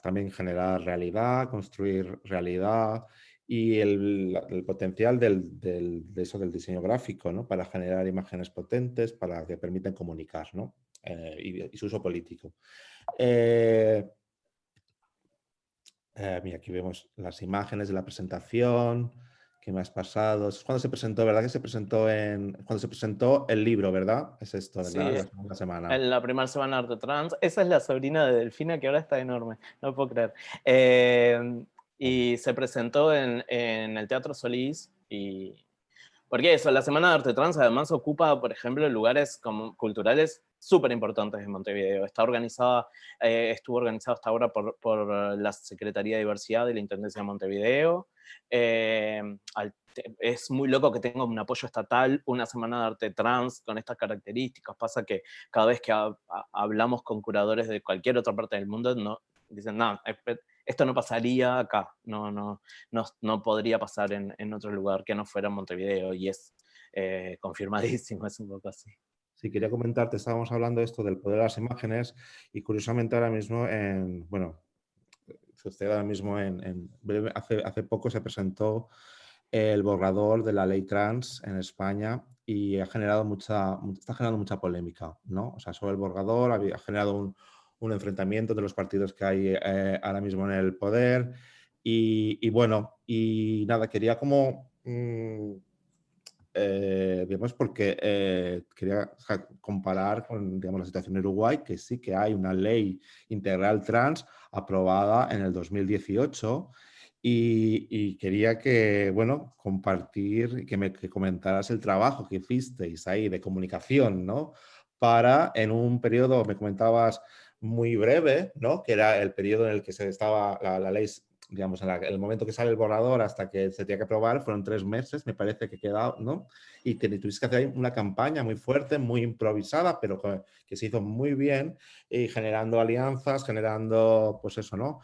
también generar realidad, construir realidad, y el potencial de eso del diseño gráfico, ¿no? Para generar imágenes potentes, para que permiten comunicar, ¿no? Y su uso político. Mira, aquí vemos las imágenes de la presentación que me has pasado. Es cuando se presentó, ¿verdad? Que se presentó cuando se presentó el libro, ¿verdad? Es esto, ¿verdad? Sí, La segunda semana. en la primera semana de Arte Trans. Esa es la sobrina de Delfina, que ahora está enorme, no puedo creer. Y se presentó en el Teatro Solís. Porque eso, la Semana de Arte Trans además ocupa, por ejemplo, lugares culturales súper importantes en Montevideo. Estuvo organizado hasta ahora por la Secretaría de Diversidad de la Intendencia de Montevideo. Es muy loco que tenga un apoyo estatal, una Semana de Arte Trans con estas características. Pasa que cada vez que hablamos con curadores de cualquier otra parte del mundo, dicen, no, esto no pasaría acá, no podría pasar en otro lugar que no fuera Montevideo, y es confirmadísimo, es un poco así. Sí, quería comentarte, estábamos hablando de esto del poder de las imágenes, y curiosamente ahora mismo sucede ahora mismo hace poco se presentó el borrador de la ley trans en España, y está generando mucha polémica, ¿no? O sea, sobre el borrador ha generado un enfrentamiento de los partidos que hay ahora mismo en el poder, y bueno, y nada, quería como digamos, porque quería comparar con, digamos, la situación en Uruguay, que sí que hay una ley integral trans aprobada en el 2018, y quería que, bueno, compartir, que comentaras el trabajo que hicisteis ahí de comunicación, ¿no? Para, en un periodo, me comentabas, muy breve, ¿no? Que era el periodo en el que se estaba la ley, digamos, en el momento que sale el borrador hasta que se tenía que aprobar, fueron 3 meses, me parece que quedaba, ¿no? Y que tuviste que hacer ahí una campaña muy fuerte, muy improvisada, pero que se hizo muy bien, y generando alianzas, generando, pues eso, ¿no?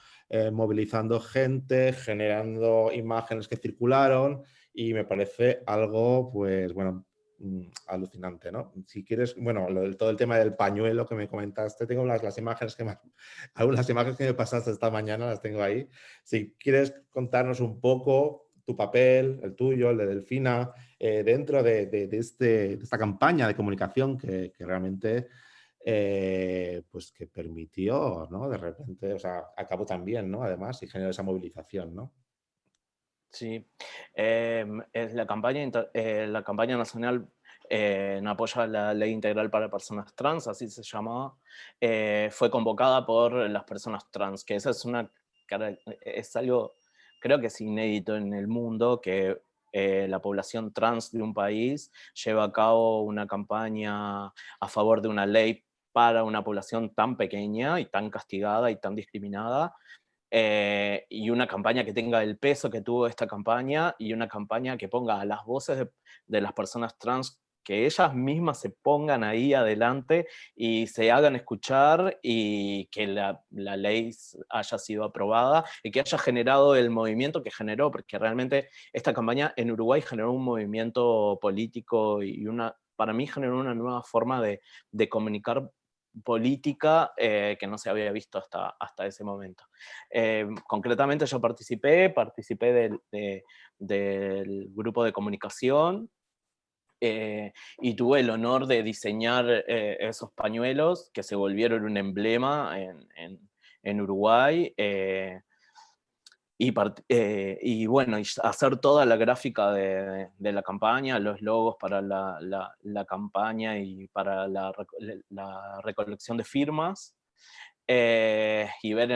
Movilizando gente, generando imágenes que circularon, y me parece algo, pues bueno, alucinante, ¿no? Si quieres, bueno, todo el tema del pañuelo que me comentaste, tengo las imágenes algunas imágenes que me pasaste esta mañana, las tengo ahí. Si quieres contarnos un poco tu papel, el tuyo, el de Delfina, dentro de esta campaña de comunicación que realmente pues que permitió, ¿no? De repente, o sea, acabó también, ¿no? Además, y generó esa movilización, ¿no? Sí, es la campaña nacional en apoyo a la Ley Integral para Personas Trans, así se llamaba, fue convocada por las personas trans, que esa es algo, creo que es inédito en el mundo, que la población trans de un país lleva a cabo una campaña a favor de una ley para una población tan pequeña y tan castigada y tan discriminada, y una campaña que tenga el peso que tuvo esta campaña, y una campaña que ponga a las voces de las personas trans, que ellas mismas se pongan ahí adelante y se hagan escuchar, y que la ley haya sido aprobada y que haya generado el movimiento que generó, porque realmente esta campaña en Uruguay generó un movimiento político y para mí generó una nueva forma de comunicar política que no se había visto hasta ese momento. Concretamente yo participé del grupo de comunicación, y tuve el honor de diseñar esos pañuelos que se volvieron un emblema en Uruguay, y bueno, y hacer toda la gráfica de la campaña, los logos para la campaña y para la recolección de firmas. Y ver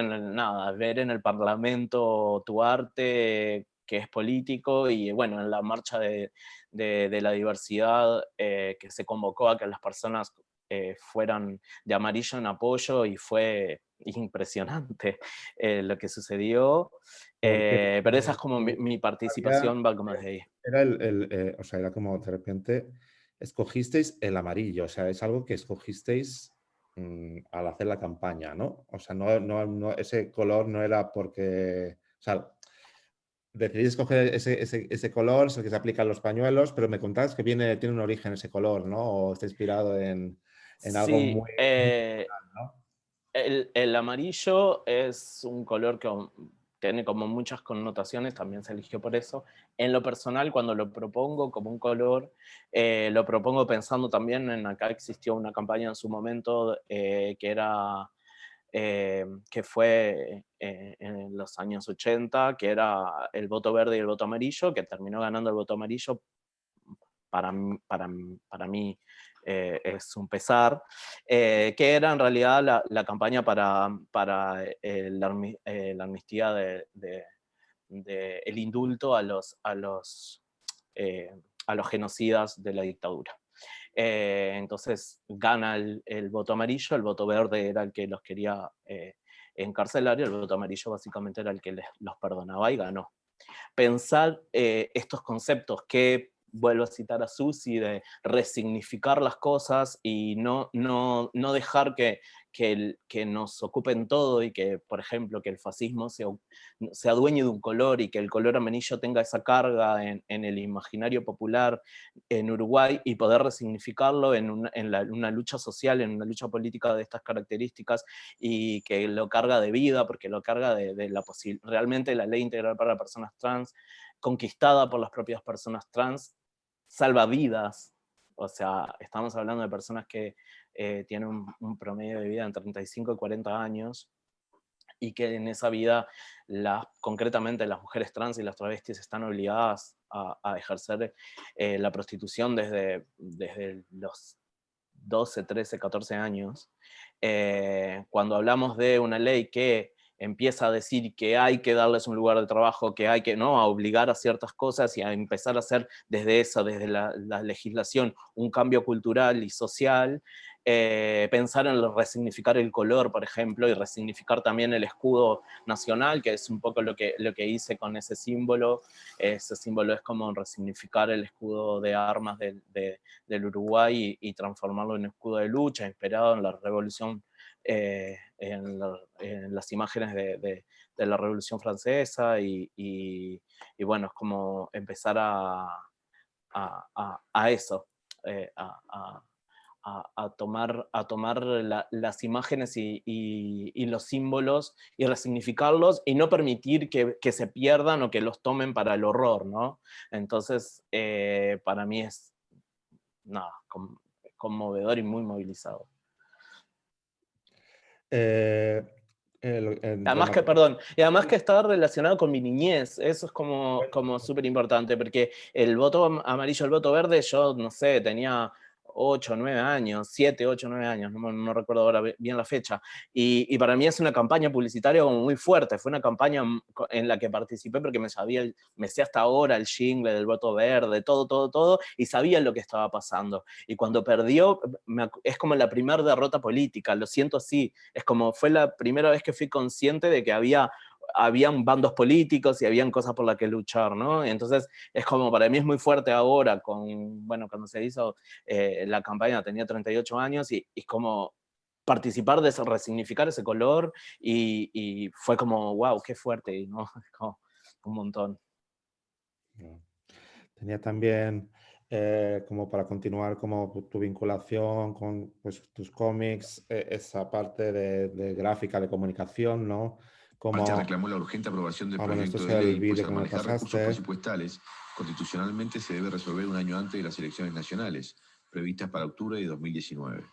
ver en el Parlamento tu arte, que es político, y bueno, en la marcha de la diversidad, que se convocó a que las personas fueran de amarillo en apoyo, y fue impresionante lo que sucedió. Porque Pero esa es como mi participación, va como desde ahí. era o sea, era como de repente escogisteis el amarillo, o sea, es algo que escogisteis al hacer la campaña, ¿no? O sea, ese color no era porque, o sea, decidís escoger ese color, es el que se aplica a los pañuelos, pero me contabas que tiene un origen ese color, ¿no? O está inspirado en algo Sí, muy personal, ¿no? el amarillo es un color que tiene como muchas connotaciones, también se eligió por eso. En lo personal, cuando lo propongo como un color, lo propongo pensando también acá existió una campaña en su momento, que fue en los años 80, que era el voto verde y el voto amarillo, que terminó ganando el voto amarillo. Para mí es un pesar, que era en realidad la campaña para la amnistía el indulto eh, a los genocidas de la dictadura. Entonces gana el voto amarillo, el voto verde era el que los quería encarcelar, y el voto amarillo básicamente era el que los perdonaba, y ganó. Pensar estos conceptos que, vuelvo a citar a Susi, de resignificar las cosas y no dejar que nos ocupen todo, y que, por ejemplo, que el fascismo se adueñe de un color, y que el color amarillo tenga esa carga en el imaginario popular en Uruguay, y poder resignificarlo en una lucha social, en una lucha política de estas características, y que lo carga de vida, porque lo carga realmente la Ley Integral para Personas Trans, conquistada por las propias personas trans, salva vidas. O sea, estamos hablando de personas que tienen un promedio de vida entre 35 y 40 años, y que en esa vida, concretamente las mujeres trans y las travestis, están obligadas a ejercer la prostitución desde los 12, 13, 14 años. Cuando hablamos de una ley que empieza a decir que hay que darles un lugar de trabajo, que hay que, ¿no?, a obligar a ciertas cosas y a empezar a hacer desde eso, desde la legislación, un cambio cultural y social. Pensar en resignificar el color, por ejemplo, y resignificar también el escudo nacional, que es un poco lo que hice con ese símbolo. Ese símbolo es como resignificar el escudo de armas del Uruguay y transformarlo en escudo de lucha, inspirado en la revolución, en las imágenes de la Revolución Francesa, y bueno, es como empezar a eso, a tomar las imágenes y los símbolos y resignificarlos y no permitir que se pierdan o que los tomen para el horror, ¿no? Entonces, para mí es nada, conmovedor y muy movilizado. Además que, perdón, y además que está relacionado con mi niñez, eso es como súper importante, porque el voto amarillo, el voto verde, yo no sé, tenía 8, 9 años, 7, 8, 9 años, no recuerdo ahora bien la fecha, y para mí es una campaña publicitaria como muy fuerte, fue una campaña en la que participé porque me sé hasta ahora el jingle del voto verde, todo, y sabía lo que estaba pasando, y cuando perdió, es como la primera derrota política, lo siento así, es como fue la primera vez que fui consciente de que habían bandos políticos y habían cosas por las que luchar, ¿no? Entonces es como, para mí es muy fuerte ahora, cuando se hizo la campaña, tenía 38 años, y es como participar de resignificar ese color, y fue como, wow, qué fuerte, ¿no? Como un montón. Tenía también, como para continuar, como tu vinculación con, pues, tus cómics, esa parte de gráfica, de comunicación, ¿no? Como, Marcha reclamó la urgente aprobación del bueno, esto proyecto es de el ley, vídeo pues que al me manejar recursos pasaste. presupuestales, constitucionalmente se debe resolver un año antes de las elecciones nacionales, previstas para octubre de 2019.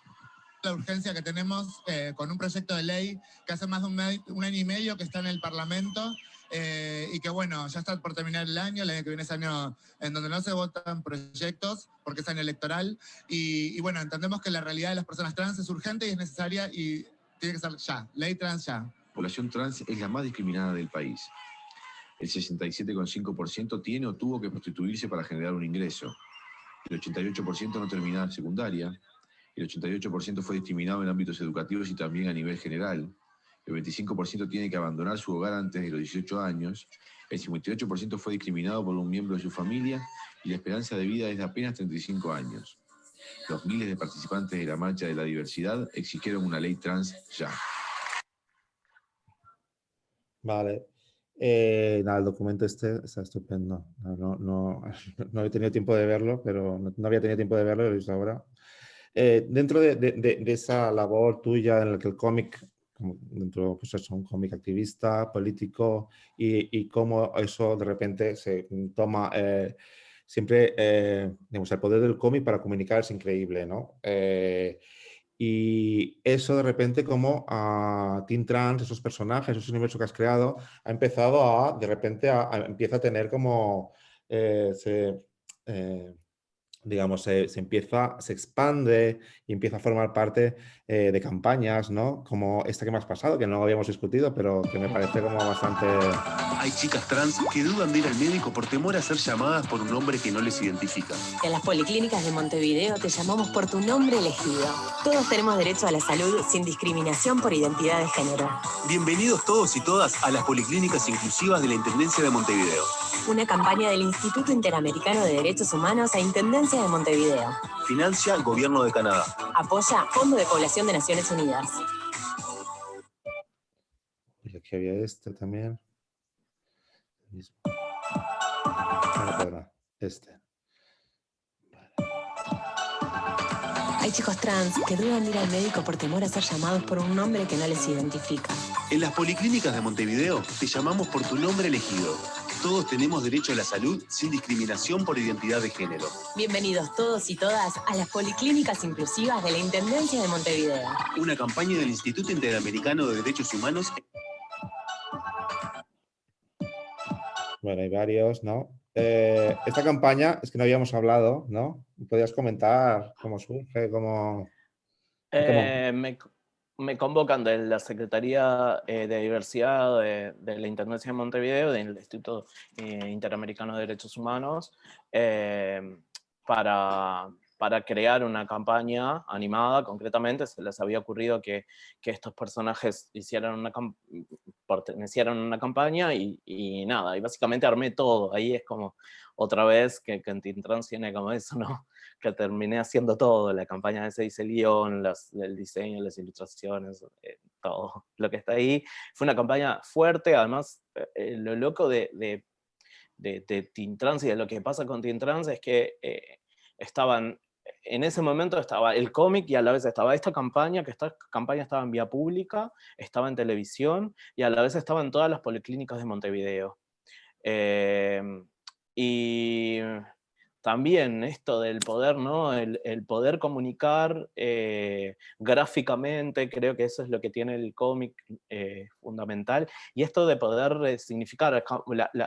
La urgencia que tenemos con un proyecto de ley que hace más de un año y medio que está en el Parlamento, y que bueno, ya está por terminar el año que viene es año en donde no se votan proyectos porque es año electoral, y bueno, entendemos que la realidad de las personas trans es urgente y es necesaria y tiene que ser ya, ley trans ya. La población trans es la más discriminada del país. El 67,5% tiene o tuvo que prostituirse para generar un ingreso. El 88% no terminaba en secundaria. El 88% fue discriminado en ámbitos educativos y también a nivel general. El 25% tiene que abandonar su hogar antes de los 18 años. El 58% fue discriminado por un miembro de su familia y la esperanza de vida es de apenas 35 años. Los miles de participantes de la Marcha de la Diversidad exigieron una ley trans ya. Vale. Nada, el documento este está estupendo. No he tenido tiempo de verlo, pero no había tenido tiempo de verlo, lo he visto ahora. Dentro de esa labor tuya en la que el cómic, dentro, pues es un cómic activista, político, y cómo eso de repente se toma siempre, digamos, el poder del cómic para comunicar es increíble, ¿no? Y eso de repente como a Teen Trans, esos personajes, ese universo que has creado, ha empezado de repente empieza a tener como, digamos, se expande y empieza a formar parte de campañas, ¿no? Como esta que me has pasado, que no habíamos discutido, pero que me parece como bastante... Hay chicas trans que dudan de ir al médico por temor a ser llamadas por un nombre que no les identifica. En las policlínicas de Montevideo te llamamos por tu nombre elegido. Todos tenemos derecho a la salud sin discriminación por identidad de género. Bienvenidos todos y todas a las policlínicas inclusivas de la Intendencia de Montevideo. Una campaña del Instituto Interamericano de Derechos Humanos e Intendencia de Montevideo. Financia el Gobierno de Canadá. Apoya Fondo de Población de Naciones Unidas. Y aquí había este también. Perdona, este. Hay chicos trans que dudan de ir al médico por temor a ser llamados por un nombre que no les identifica. En las policlínicas de Montevideo te llamamos por tu nombre elegido. Todos tenemos derecho a la salud sin discriminación por identidad de género. Bienvenidos todos y todas a las policlínicas inclusivas de la Intendencia de Montevideo. Una campaña del Instituto Interamericano de Derechos Humanos. Bueno, hay varios, ¿no? Esta campaña es que no habíamos hablado, ¿no? ¿Podrías comentar cómo surge, cómo... me convocan de la Secretaría de Diversidad de la Intendencia de Montevideo, del Instituto Interamericano de Derechos Humanos, para crear una campaña animada. Concretamente se les había ocurrido que estos personajes pertenecieran a una campaña y nada, y básicamente armé todo. Ahí es como otra vez que en Teen Trans tiene como eso, ¿no? Que terminé haciendo todo, la campaña de ese el guión, el diseño, las ilustraciones, todo lo que está ahí. Fue una campaña fuerte, además lo loco de Teen Trans y de lo que pasa con Teen Trans es que en ese momento estaba el cómic y a la vez estaba esta campaña, que esta campaña estaba en vía pública, estaba en televisión y a la vez estaba en todas las policlínicas de Montevideo. Y también esto del poder, ¿no? El poder comunicar gráficamente, creo que eso es lo que tiene el cómic fundamental. Y esto de poder significar,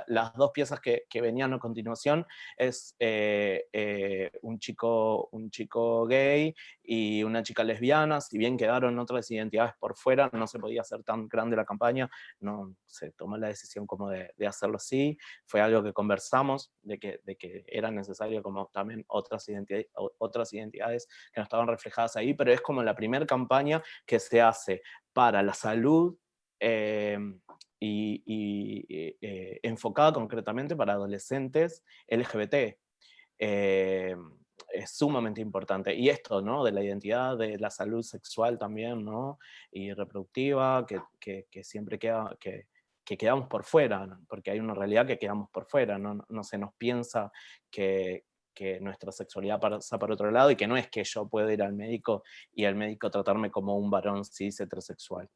las dos piezas que venían a continuación es un chico gay y una chica lesbiana. Si bien quedaron otras identidades por fuera, no se podía hacer tan grande la campaña, no se tomó la decisión como de hacerlo así. Fue algo que conversamos, de que era necesario como también otras identidades que no estaban reflejadas ahí, pero es como la primera campaña que se hace para la salud enfocada concretamente para adolescentes LGBT. Es sumamente importante. Y esto, ¿no? De la identidad, de la salud sexual también, ¿no? Y reproductiva, que siempre queda... que quedamos por fuera, ¿no? Porque hay una realidad que quedamos por fuera, no se nos piensa que nuestra sexualidad pasa por otro lado y que no es que yo pueda ir al médico y el médico tratarme como un varón cis heterosexual.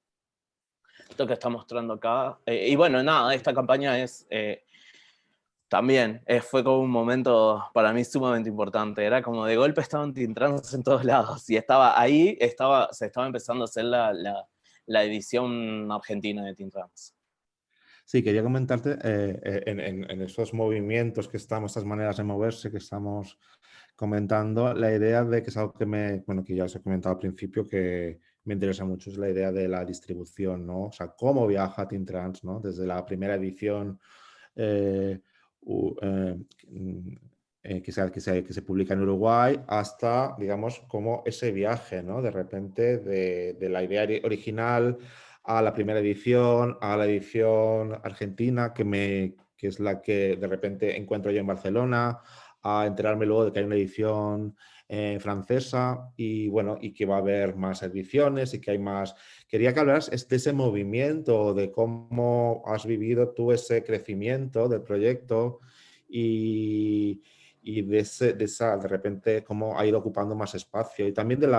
Esto que está mostrando acá, y bueno, nada, esta campaña es... también fue como un momento para mí sumamente importante. Era como de golpe estaban Teen Trans en todos lados. Y estaba ahí, se estaba empezando a hacer la edición argentina de Teen Trans. Sí, quería comentarte en esos movimientos que estamos, estas maneras de moverse que estamos comentando, la idea de que es algo que ya os he comentado al principio, que me interesa mucho, es la idea de la distribución, ¿no? O sea, cómo viaja Teen Trans, ¿no? Desde la primera edición que se publica en Uruguay hasta, digamos, como ese viaje, ¿no? De repente de la idea original a la primera edición, a la edición argentina, que es la que de repente encuentro yo en Barcelona, a enterarme luego de que hay una edición francesa y bueno, y que va a haber más ediciones y que hay más... Quería que hablaras de ese movimiento, de cómo has vivido tú ese crecimiento del proyecto y de repente cómo ha ido ocupando más espacio y también del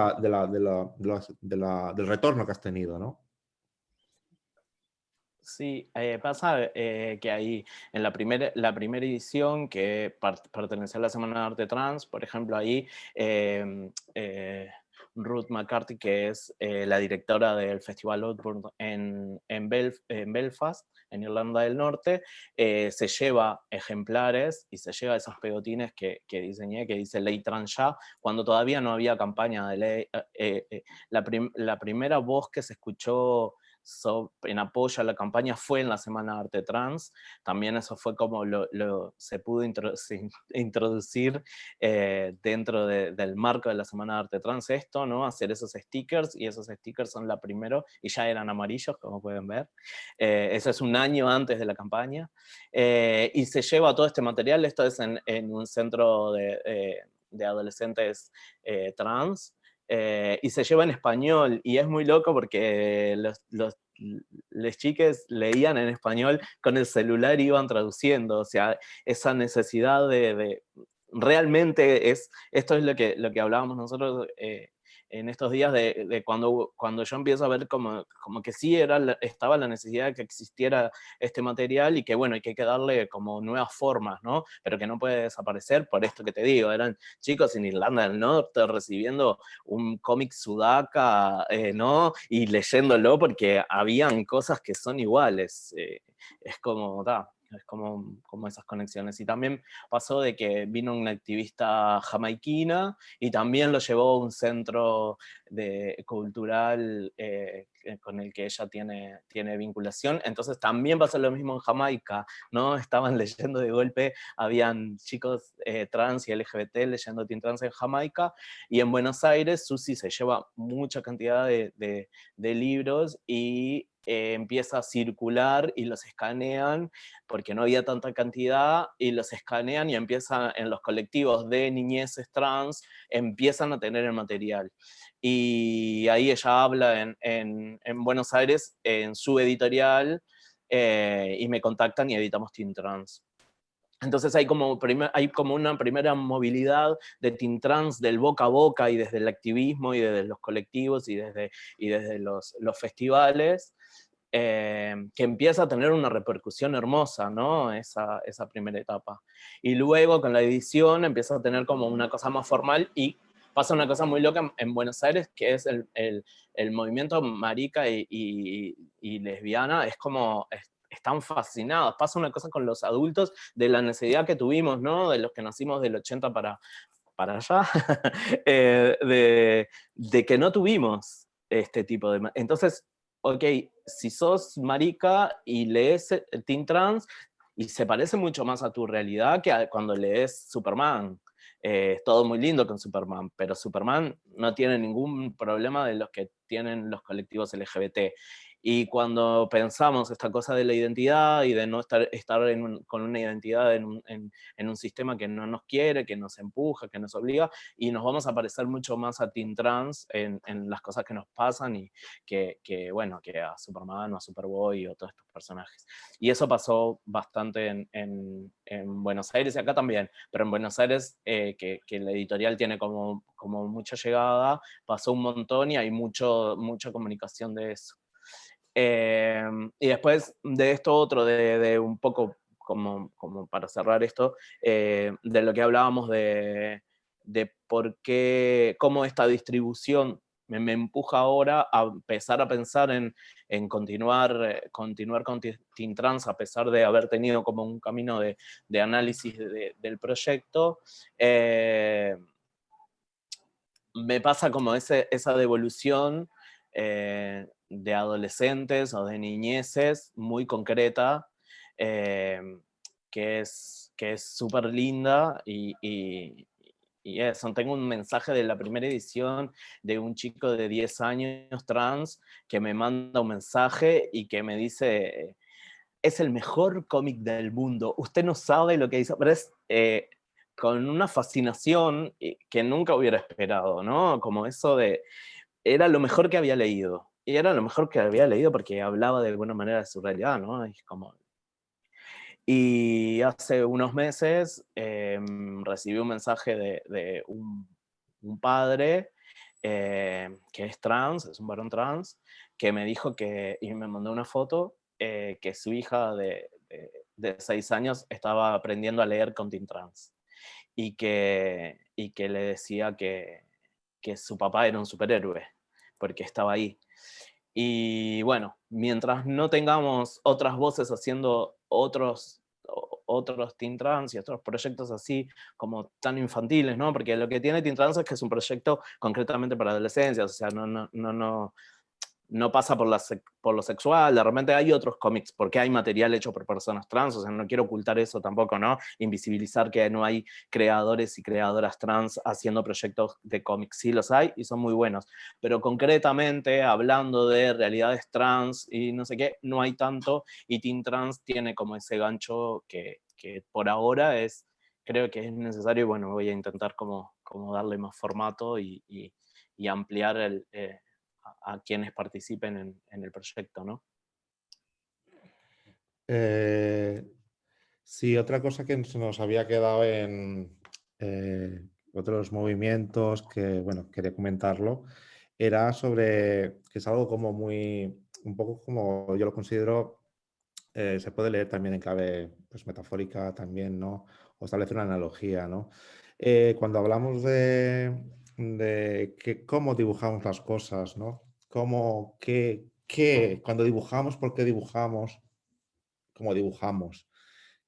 retorno que has tenido, ¿no? Sí, pasa que ahí en la primera edición que pertenecía a la Semana de Arte Trans, por ejemplo, ahí Ruth McCarthy, que es la directora del Festival Outburn en Belfast, en Irlanda del Norte, se lleva ejemplares y se lleva esos pegotines que diseñé, que dice Ley Trans Ya, cuando todavía no había campaña de ley. La primera voz que se escuchó en apoyo a la campaña fue en la Semana de Arte Trans. También eso fue como se pudo introducir dentro del marco de la Semana de Arte Trans esto, ¿no? Hacer esos stickers, y esos stickers son la primera, y ya eran amarillos, como pueden ver. Eso es un año antes de la campaña. Y se lleva todo este material, esto es en un centro de adolescentes trans, y se lleva en español, y es muy loco porque los chiques leían en español con el celular y iban traduciendo, o sea, esa necesidad realmente esto es lo que hablábamos nosotros en estos días de cuando yo empiezo a ver como que sí estaba la necesidad de que existiera este material y que bueno, hay que darle como nuevas formas, ¿no? Pero que no puede desaparecer por esto que te digo, eran chicos en Irlanda del Norte recibiendo un cómic sudaca, ¿no? Y leyéndolo porque habían cosas que son iguales. es como, es como esas conexiones. Y también pasó de que vino una activista jamaiquina y también lo llevó a un centro cultural con el que ella tiene vinculación. Entonces también pasó lo mismo en Jamaica, ¿no? Estaban leyendo de golpe, habían chicos trans y LGBT leyendo Teen Trans en Jamaica, y en Buenos Aires Susi se lleva mucha cantidad de libros y empieza a circular y los escanean, porque no había tanta cantidad, y los escanean y empiezan en los colectivos de niñeces trans, empiezan a tener el material. Y ahí ella habla en Buenos Aires, en su editorial, y me contactan y editamos Teen Trans. Entonces hay como una primera movilidad de Teen Trans del boca a boca y desde el activismo y desde los colectivos y desde los festivales, que empieza a tener una repercusión hermosa, ¿no? Esa primera etapa. Y luego con la edición empieza a tener como una cosa más formal y pasa una cosa muy loca en Buenos Aires, que es el movimiento marica y lesbiana, es como... están fascinados. Pasa una cosa con los adultos de la necesidad que tuvimos, ¿no? De los que nacimos del 80 para allá, de que no tuvimos este tipo de... Entonces, ok, si sos marica y lees Teen Trans, y se parece mucho más a tu realidad que cuando lees Superman. Es todo muy lindo con Superman, pero Superman no tiene ningún problema de los que tienen los colectivos LGBT. Y cuando pensamos esta cosa de la identidad y de no estar con una identidad en un sistema que no nos quiere, que nos empuja, que nos obliga, y nos vamos a parecer mucho más a Teen Trans en las cosas que nos pasan, y que a Superman o a Superboy o todos estos personajes. Y eso pasó bastante en Buenos Aires y acá también, pero en Buenos Aires, que la editorial tiene como mucha llegada, pasó un montón y hay mucha comunicación de eso. Y después de esto otro, de un poco como para cerrar esto, de lo que hablábamos de por qué, cómo esta distribución me empuja ahora a empezar a pensar en continuar con Teen Trans, a pesar de haber tenido como un camino de análisis del proyecto. Me pasa como esa devolución de adolescentes o de niñeces muy concreta, que es súper linda, y eso. Tengo un mensaje de la primera edición de un chico de 10 años trans que me manda un mensaje y que me dice: es el mejor cómic del mundo, usted no sabe lo que hizo, pero es... con una fascinación que nunca hubiera esperado, ¿no? Como eso de... Era lo mejor que había leído. Y era lo mejor que había leído porque hablaba de alguna manera de su realidad, ¿no? Y hace unos meses recibí un mensaje de un padre que es trans, es un varón trans, que me dijo y me mandó una foto, que su hija de 6 años estaba aprendiendo a leer con Teen Trans. Y que le decía que su papá era un superhéroe, porque estaba ahí. Y bueno, mientras no tengamos otras voces haciendo otros Teen Trans y otros proyectos así como tan infantiles, ¿no? Porque lo que tiene Teen Trans es que es un proyecto concretamente para adolescencias, o sea, no pasa por lo sexual. De repente hay otros cómics, porque hay material hecho por personas trans, o sea, no quiero ocultar eso tampoco, ¿no? Invisibilizar que no hay creadores y creadoras trans haciendo proyectos de cómics. Sí los hay y son muy buenos, pero concretamente hablando de realidades trans y no sé qué, no hay tanto, y Teen Trans tiene como ese gancho que por ahora creo que es necesario, y bueno, voy a intentar como darle más formato y ampliar a quienes participen en el proyecto, ¿no? Sí, otra cosa que se nos había quedado en otros movimientos que, bueno, quería comentarlo, era sobre, que es algo como un poco como yo lo considero, se puede leer también en clave pues, metafórica también, ¿no? O establece una analogía, ¿no? Cuando hablamos de cómo dibujamos las cosas, ¿no? Cuando dibujamos, ¿por qué dibujamos? cómo dibujamos.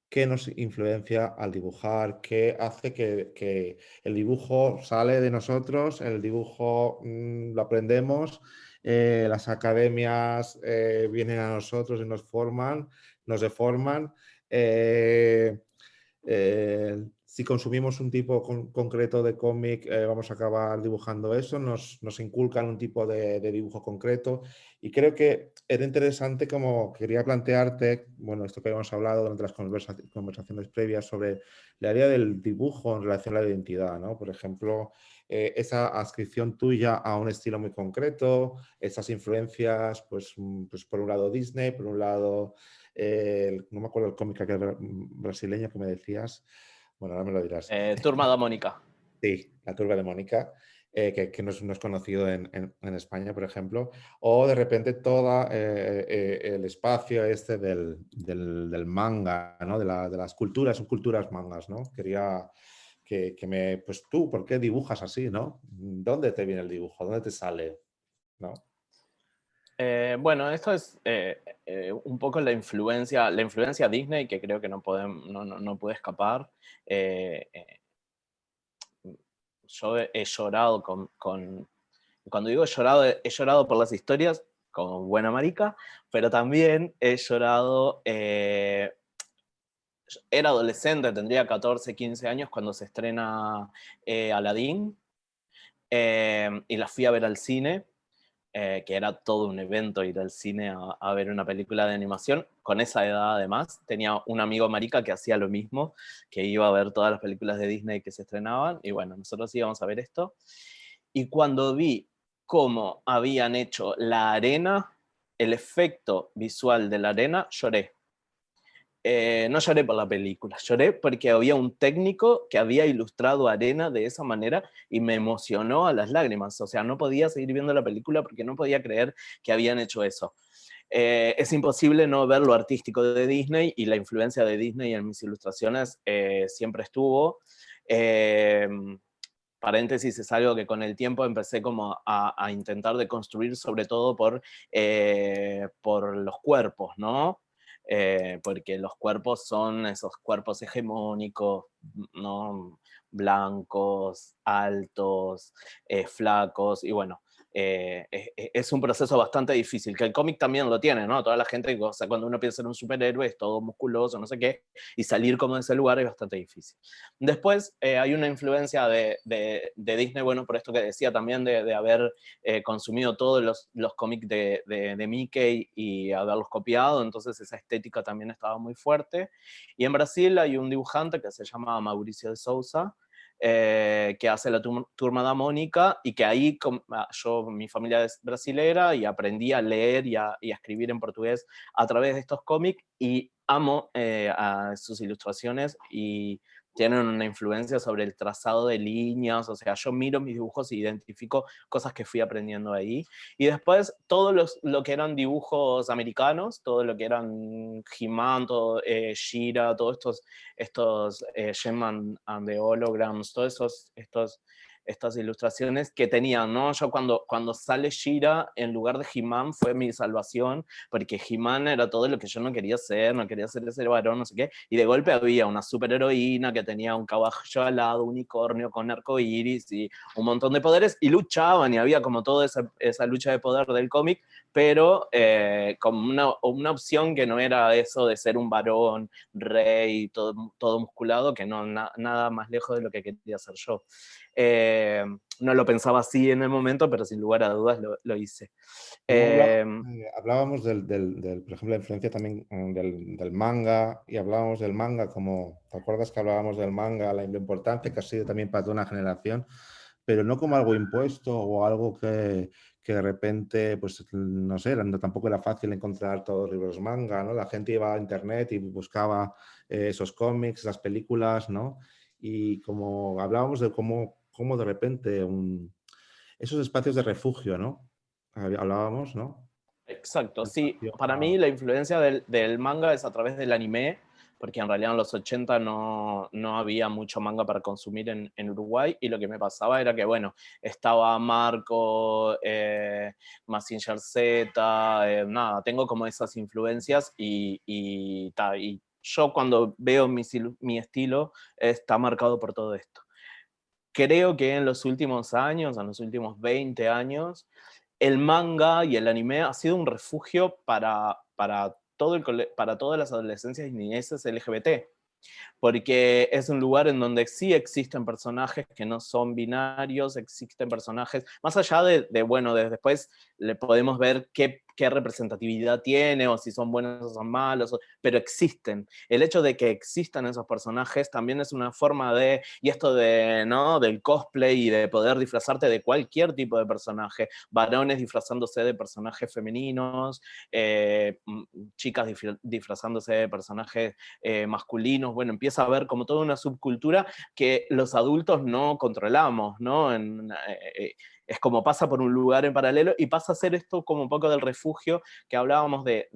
¿Qué nos influencia al dibujar? ¿Qué hace que el dibujo sale de nosotros? El dibujo lo aprendemos, las academias vienen a nosotros y nos forman, nos deforman. Si consumimos un tipo concreto de cómic, vamos a acabar dibujando eso, nos inculcan un tipo de dibujo concreto. Y creo que era interesante, como quería plantearte, bueno, esto que habíamos hablado durante las conversaciones previas sobre la área del dibujo en relación a la identidad, ¿no? Por ejemplo, esa adscripción tuya a un estilo muy concreto, esas influencias, pues por un lado Disney, por un lado, no me acuerdo el cómic aquel brasileño que me decías, bueno, ahora me lo dirás. Turma da Mónica. Sí, la turba de Mónica, que no es conocido en España, por ejemplo, o de repente todo el espacio este del manga, ¿no? de las culturas, son culturas mangas, ¿no? Quería pues tú, ¿por qué dibujas así, no? ¿Dónde te viene el dibujo? ¿Dónde te sale? ¿No? Bueno, esto es un poco la influencia Disney, que creo que no puede escapar. Yo he llorado cuando digo llorado, he llorado por las historias, como buena marica, pero también he llorado, era adolescente, tendría 14, 15 años cuando se estrena Aladdin, y la fui a ver al cine, que era todo un evento ir al cine a ver una película de animación. Con esa edad, además, tenía un amigo marica que hacía lo mismo, que iba a ver todas las películas de Disney que se estrenaban, y bueno, nosotros íbamos a ver esto. Y cuando vi cómo habían hecho la arena, el efecto visual de la arena, lloré. No lloré por la película, lloré porque había un técnico que había ilustrado arena de esa manera y me emocionó a las lágrimas. O sea, no podía seguir viendo la película porque no podía creer que habían hecho eso. Es imposible no ver lo artístico de Disney, y la influencia de Disney en mis ilustraciones siempre estuvo. Paréntesis, es algo que con el tiempo empecé como a intentar deconstruir, sobre todo por los cuerpos, ¿no? Porque los cuerpos son esos cuerpos hegemónicos, ¿no? Blancos, altos, flacos, y bueno, es un proceso bastante difícil, que el cómic también lo tiene, ¿no? Toda la gente, o sea, cuando uno piensa en un superhéroe es todo musculoso, no sé qué, y salir como de ese lugar es bastante difícil. Después hay una influencia de Disney, bueno, por esto que decía también, de haber consumido todos los cómics de Mickey y haberlos copiado, entonces esa estética también estaba muy fuerte. Y en Brasil hay un dibujante que se llama Mauricio de Souza, que hace la Turma da Mónica, y que ahí mi familia es brasilera y aprendí a leer y a escribir en portugués a través de estos cómics, y amo a sus ilustraciones, y tienen una influencia sobre el trazado de líneas. O sea, yo miro mis dibujos e identifico cosas que fui aprendiendo ahí. Y después todo lo que eran dibujos americanos, todo lo que eran He-Man, She-Ra, todos estos Gem and the Holograms, todos estas ilustraciones que tenían, ¿no? Yo cuando sale She-Ra en lugar de He-Man fue mi salvación, porque He-Man era todo lo que yo no quería ser ese varón, no sé qué, y de golpe había una superheroína que tenía un caballo alado, un unicornio con arcoíris y un montón de poderes, y luchaban, y había como toda esa lucha de poder del cómic, pero como una opción que no era eso de ser un varón, rey, todo musculado, que no, nada más lejos de lo que quería ser yo. No lo pensaba así en el momento, pero sin lugar a dudas lo hice. Hablábamos por ejemplo, la influencia también del manga, y hablábamos del manga como, ¿te acuerdas que hablábamos del manga, la importancia que ha sido también para toda una generación, pero no como algo impuesto o algo que de repente, pues no sé, tampoco era fácil encontrar todos los libros manga, ¿no? La gente iba a internet y buscaba esos cómics, las películas, ¿no? Y como hablábamos de cómo de repente esos espacios de refugio, ¿no? Hablábamos, ¿no? Exacto, sí. Para mí la influencia del manga es a través del anime. porque en realidad en los 80 no había mucho manga para consumir en Uruguay, y lo que me pasaba era que, bueno, estaba Marco, Mazinger Z, nada, tengo como esas influencias y yo cuando veo mi estilo está marcado por todo esto. Creo que en los últimos años, en los últimos 20 años, el manga y el anime ha sido un refugio para todas las adolescencias y niñeces LGBT, porque es un lugar en donde sí existen personajes que no son binarios, existen personajes, más allá bueno, después le podemos ver qué representatividad tiene, o si son buenos o son malos, pero existen. El hecho de que existan esos personajes también es una forma de, y esto ¿no? del cosplay y de poder disfrazarte de cualquier tipo de personaje, varones disfrazándose de personajes femeninos, chicas disfrazándose de personajes masculinos, bueno, empieza a haber como toda una subcultura que los adultos no controlamos, ¿no? Es como pasa por un lugar en paralelo y pasa a ser esto como un poco del refugio que hablábamos de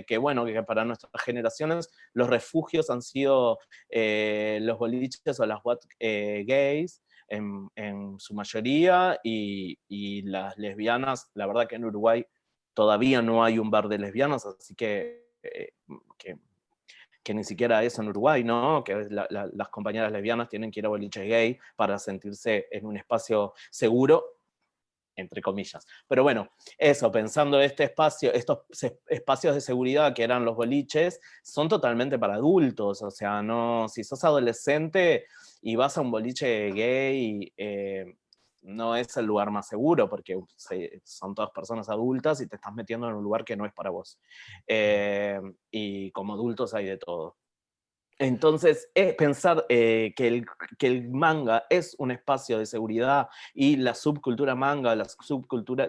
que, bueno, que para nuestras generaciones los refugios han sido los boliches o las gays, en su mayoría, y las lesbianas. La verdad que en Uruguay todavía no hay un bar de lesbianas, así que ni siquiera es en Uruguay, ¿no? Que las compañeras lesbianas tienen que ir a boliches gay para sentirse en un espacio seguro, entre comillas. Pero bueno, eso, pensando estos espacios de seguridad que eran los boliches, son totalmente para adultos. O sea, no, si sos adolescente y vas a un boliche gay, no es el lugar más seguro, porque son todas personas adultas y te estás metiendo en un lugar que no es para vos. Y como adultos hay de todo. Entonces, pensar que el manga es un espacio de seguridad, y la subcultura manga, la subcultura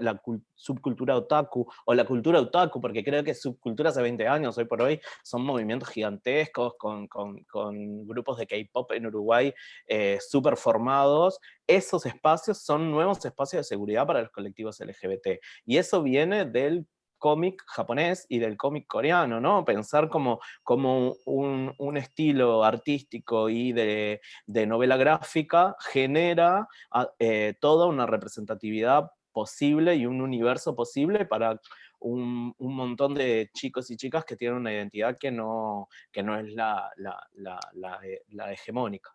otaku, o la cultura otaku, porque creo que subcultura hace 20 años, hoy por hoy, son movimientos gigantescos con grupos de K-pop en Uruguay súper formados. Esos espacios son nuevos espacios de seguridad para los colectivos LGBT. Y eso viene del cómic japonés y del cómic coreano, ¿no? Pensar como un estilo artístico y de novela gráfica genera toda una representatividad posible y un universo posible para un montón de chicos y chicas que tienen una identidad que no es la hegemónica.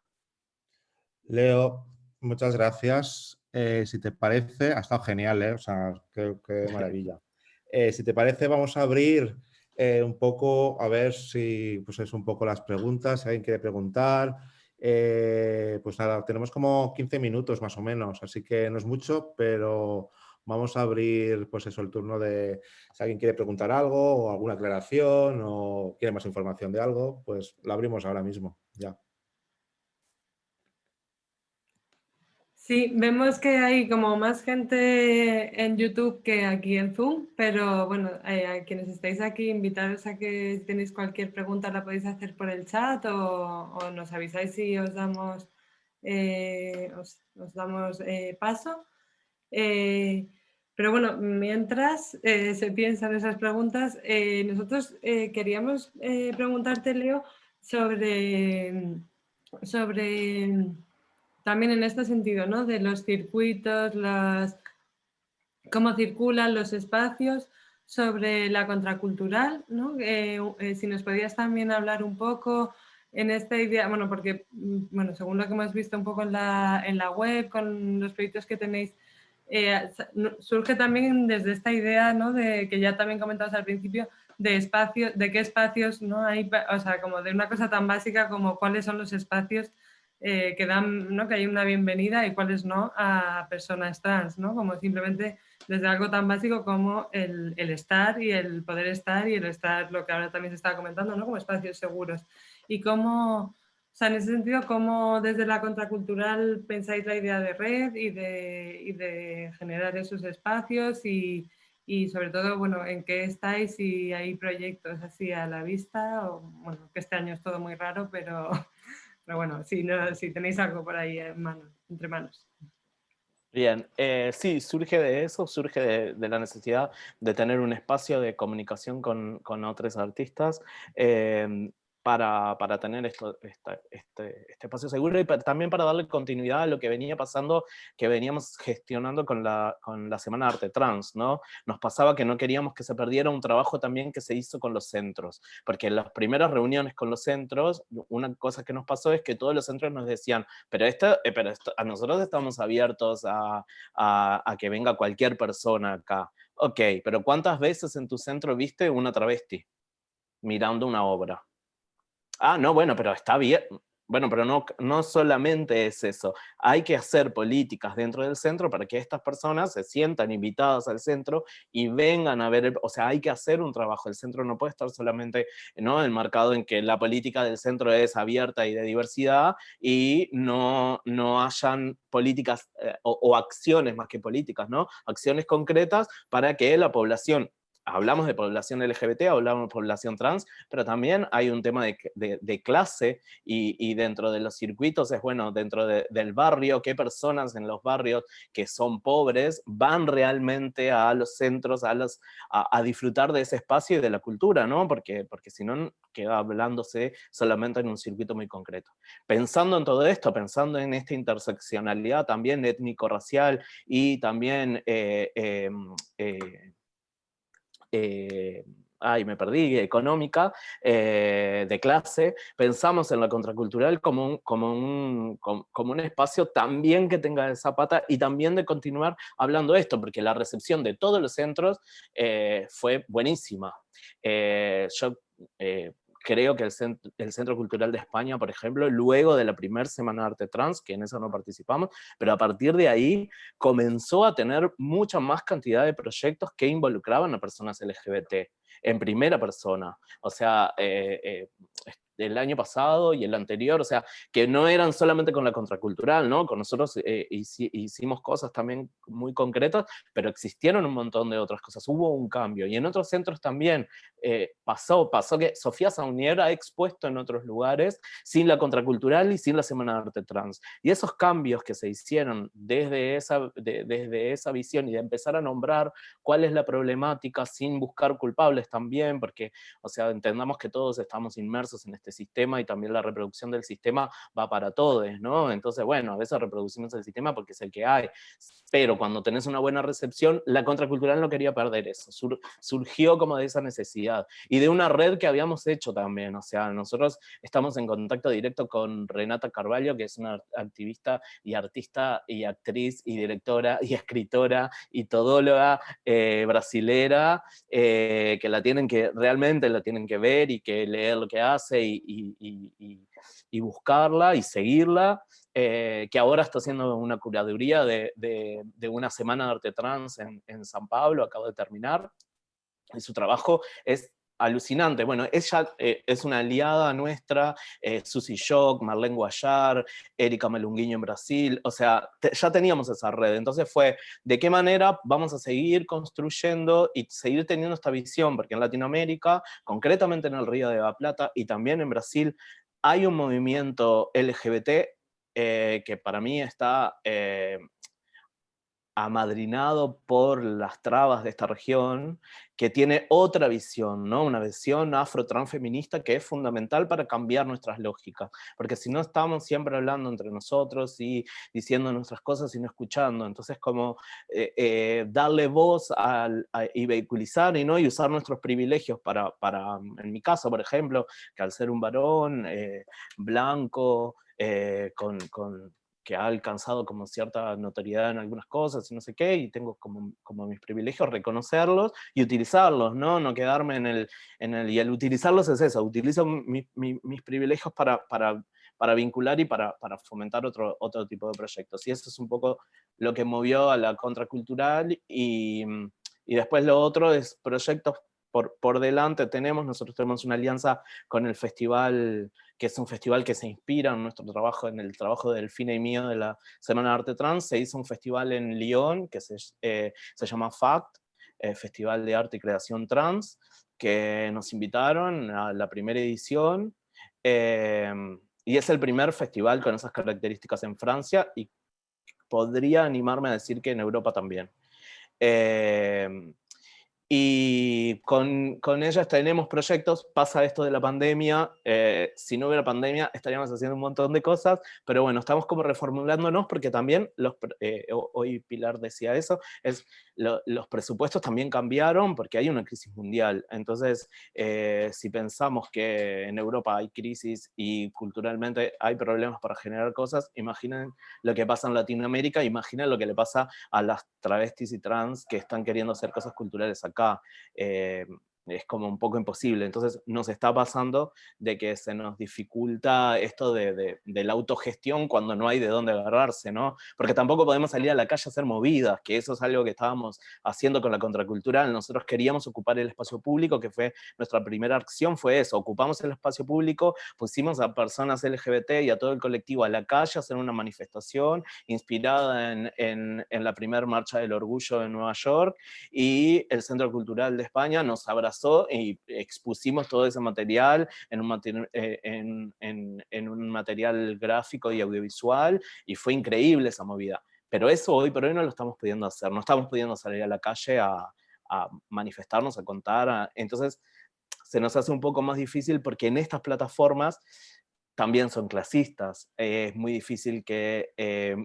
Leo, muchas gracias. Si te parece, ha estado genial, ¿eh? O sea, qué maravilla. Si te parece, vamos a abrir un poco, a ver si pues es un poco las preguntas, si alguien quiere preguntar. Pues nada, tenemos como 15 minutos más o menos, así que no es mucho, pero vamos a abrir pues eso, el turno de si alguien quiere preguntar algo o alguna aclaración o quiere más información de algo, pues lo abrimos ahora mismo, ya. Sí, vemos que hay como más gente en YouTube que aquí en Zoom, pero bueno, a quienes estáis aquí, invitaros a que si tenéis cualquier pregunta la podéis hacer por el chat o nos avisáis si os damos, os damos paso. Pero bueno, mientras se piensan esas preguntas, nosotros queríamos preguntarte, Leo, sobre también en este sentido, ¿no? De los circuitos, cómo circulan los espacios, sobre la contracultural, ¿no? Si nos podías también hablar un poco en esta idea, bueno, porque, bueno, según lo que hemos visto un poco en la web, con los proyectos que tenéis, surge también desde esta idea, ¿no? De que ya también comentabas al principio, de qué espacios, ¿no? Hay, o sea, como de una cosa tan básica como cuáles son los espacios que dan, ¿no? Que hay una bienvenida y cuáles no a personas trans, ¿no? Como simplemente desde algo tan básico como el estar y el poder estar y el estar, lo que ahora también se estaba comentando, ¿no? Como espacios seguros. Y cómo, o sea, en ese sentido, cómo desde la contracultural pensáis la idea de red y de generar esos espacios y sobre todo, bueno, en qué estáis, si hay proyectos así a la vista, o bueno, que este año es todo muy raro, pero bueno, si tenéis algo por ahí entre manos. Bien, sí, surge de eso, surge de la necesidad de tener un espacio de comunicación con otros artistas. para tener este espacio seguro y también para darle continuidad a lo que venía pasando, que veníamos gestionando con la Semana de Arte Trans, ¿no? Nos pasaba que no queríamos que se perdiera un trabajo también que se hizo con los centros, porque en las primeras reuniones con los centros, una cosa que nos pasó es que todos los centros nos decían, pero a nosotros estamos abiertos a que venga cualquier persona acá. Ok, pero ¿cuántas veces en tu centro viste una travesti mirando una obra? Ah, no, bueno, pero está bien. Bueno, pero no solamente es eso. Hay que hacer políticas dentro del centro para que estas personas se sientan invitadas al centro y vengan a ver, o sea, hay que hacer un trabajo. El centro no puede estar solamente, ¿no?, enmarcado en que la política del centro es abierta y de diversidad y no hayan políticas o acciones más que políticas, ¿no? Acciones concretas para que la población, hablamos de población LGBT, hablamos de población trans, pero también hay un tema de clase y dentro de los circuitos es, bueno, dentro del barrio, qué personas en los barrios que son pobres van realmente a los centros a disfrutar de ese espacio y de la cultura, ¿no? Porque si no queda hablándose solamente en un circuito muy concreto. Pensando en todo esto, pensando en esta interseccionalidad también étnico-racial y también me perdí, económica, de clase, pensamos en la contracultural como un espacio también que tenga esa pata y también de continuar hablando de esto, porque la recepción de todos los centros fue buenísima. Yo creo que el Centro Cultural de España, por ejemplo, luego de la primera Semana de Arte Trans, que en eso no participamos, pero a partir de ahí comenzó a tener mucha más cantidad de proyectos que involucraban a personas LGBT en primera persona. O sea, el año pasado y el anterior, o sea, que no eran solamente con la contracultural, ¿no? Con nosotros hicimos cosas también muy concretas, pero existieron un montón de otras cosas, hubo un cambio. Y en otros centros también pasó que Sofía Saunier ha expuesto en otros lugares sin la contracultural y sin la Semana de Arte Trans. Y esos cambios que se hicieron desde esa visión y de empezar a nombrar cuál es la problemática sin buscar culpables también, porque, o sea, entendamos que todos estamos inmersos en este sistema y también la reproducción del sistema va para todos, ¿no? Entonces, bueno, a veces reproducimos el sistema porque es el que hay, pero cuando tenés una buena recepción, la contracultural no quería perder eso, surgió como de esa necesidad y de una red que habíamos hecho también, o sea, nosotros estamos en contacto directo con Renata Carvalho, que es una activista y artista y actriz y directora y escritora y todóloga brasilera, que realmente la tienen que ver y que leer lo que hace y buscarla y seguirla, que ahora está haciendo una curaduría de una Semana de Arte Trans en San Pablo, acabo de terminar, y su trabajo es alucinante. Bueno, ella es una aliada nuestra, Susi Shock, Marlene Guayar, Erika Melunguinho en Brasil, o sea, ya teníamos esa red, entonces fue, ¿de qué manera vamos a seguir construyendo y seguir teniendo esta visión? Porque en Latinoamérica, concretamente en el Río de la Plata y también en Brasil, hay un movimiento LGBT que para mí está amadrinado por las trabas de esta región, que tiene otra visión, ¿no? Una visión afro-transfeminista que es fundamental para cambiar nuestras lógicas, porque si no estamos siempre hablando entre nosotros y diciendo nuestras cosas y no escuchando, entonces como darle voz y vehiculizar y usar nuestros privilegios para, en mi caso, por ejemplo, que al ser un varón blanco, que ha alcanzado como cierta notoriedad en algunas cosas y no sé qué, y tengo como mis privilegios reconocerlos y utilizarlos, ¿no? No quedarme y el utilizarlos es eso, utilizo mis privilegios para vincular y para fomentar otro tipo de proyectos. Y eso es un poco lo que movió a la contracultural y después lo otro es proyectos por delante nosotros tenemos una alianza con el festival, que es un festival que se inspira en en el trabajo de Delfina y mío de la Semana de Arte Trans. Se hizo un festival en Lyon que se llama FACT, Festival de Arte y Creación Trans, que nos invitaron a la primera edición, y es el primer festival con esas características en Francia, y podría animarme a decir que en Europa también. Y con ellas tenemos proyectos, pasa esto de la pandemia, si no hubiera pandemia estaríamos haciendo un montón de cosas, pero bueno, estamos como reformulándonos porque también, hoy Pilar decía eso, los presupuestos también cambiaron porque hay una crisis mundial. Entonces, si pensamos que en Europa hay crisis y culturalmente hay problemas para generar cosas, imaginen lo que pasa en Latinoamérica, imaginen lo que le pasa a las travestis y trans que están queriendo hacer cosas culturales acá. Es como un poco imposible. Entonces nos está pasando de que se nos dificulta esto de la autogestión cuando no hay de dónde agarrarse, ¿no? Porque tampoco podemos salir a la calle a hacer movidas, que eso es algo que estábamos haciendo con la contracultural. Nosotros queríamos ocupar el espacio público, que fue nuestra primera acción, fue eso, ocupamos el espacio público, pusimos a personas LGBT y a todo el colectivo a la calle a hacer una manifestación inspirada en la primera marcha del orgullo en Nueva York, y el Centro Cultural de España nos abrazó y expusimos todo ese material en un material gráfico y audiovisual, y fue increíble esa movida. Pero eso hoy por hoy no lo estamos pudiendo hacer, no estamos pudiendo salir a la calle a manifestarnos, a contar, entonces se nos hace un poco más difícil porque en estas plataformas también son clasistas. Es muy difícil que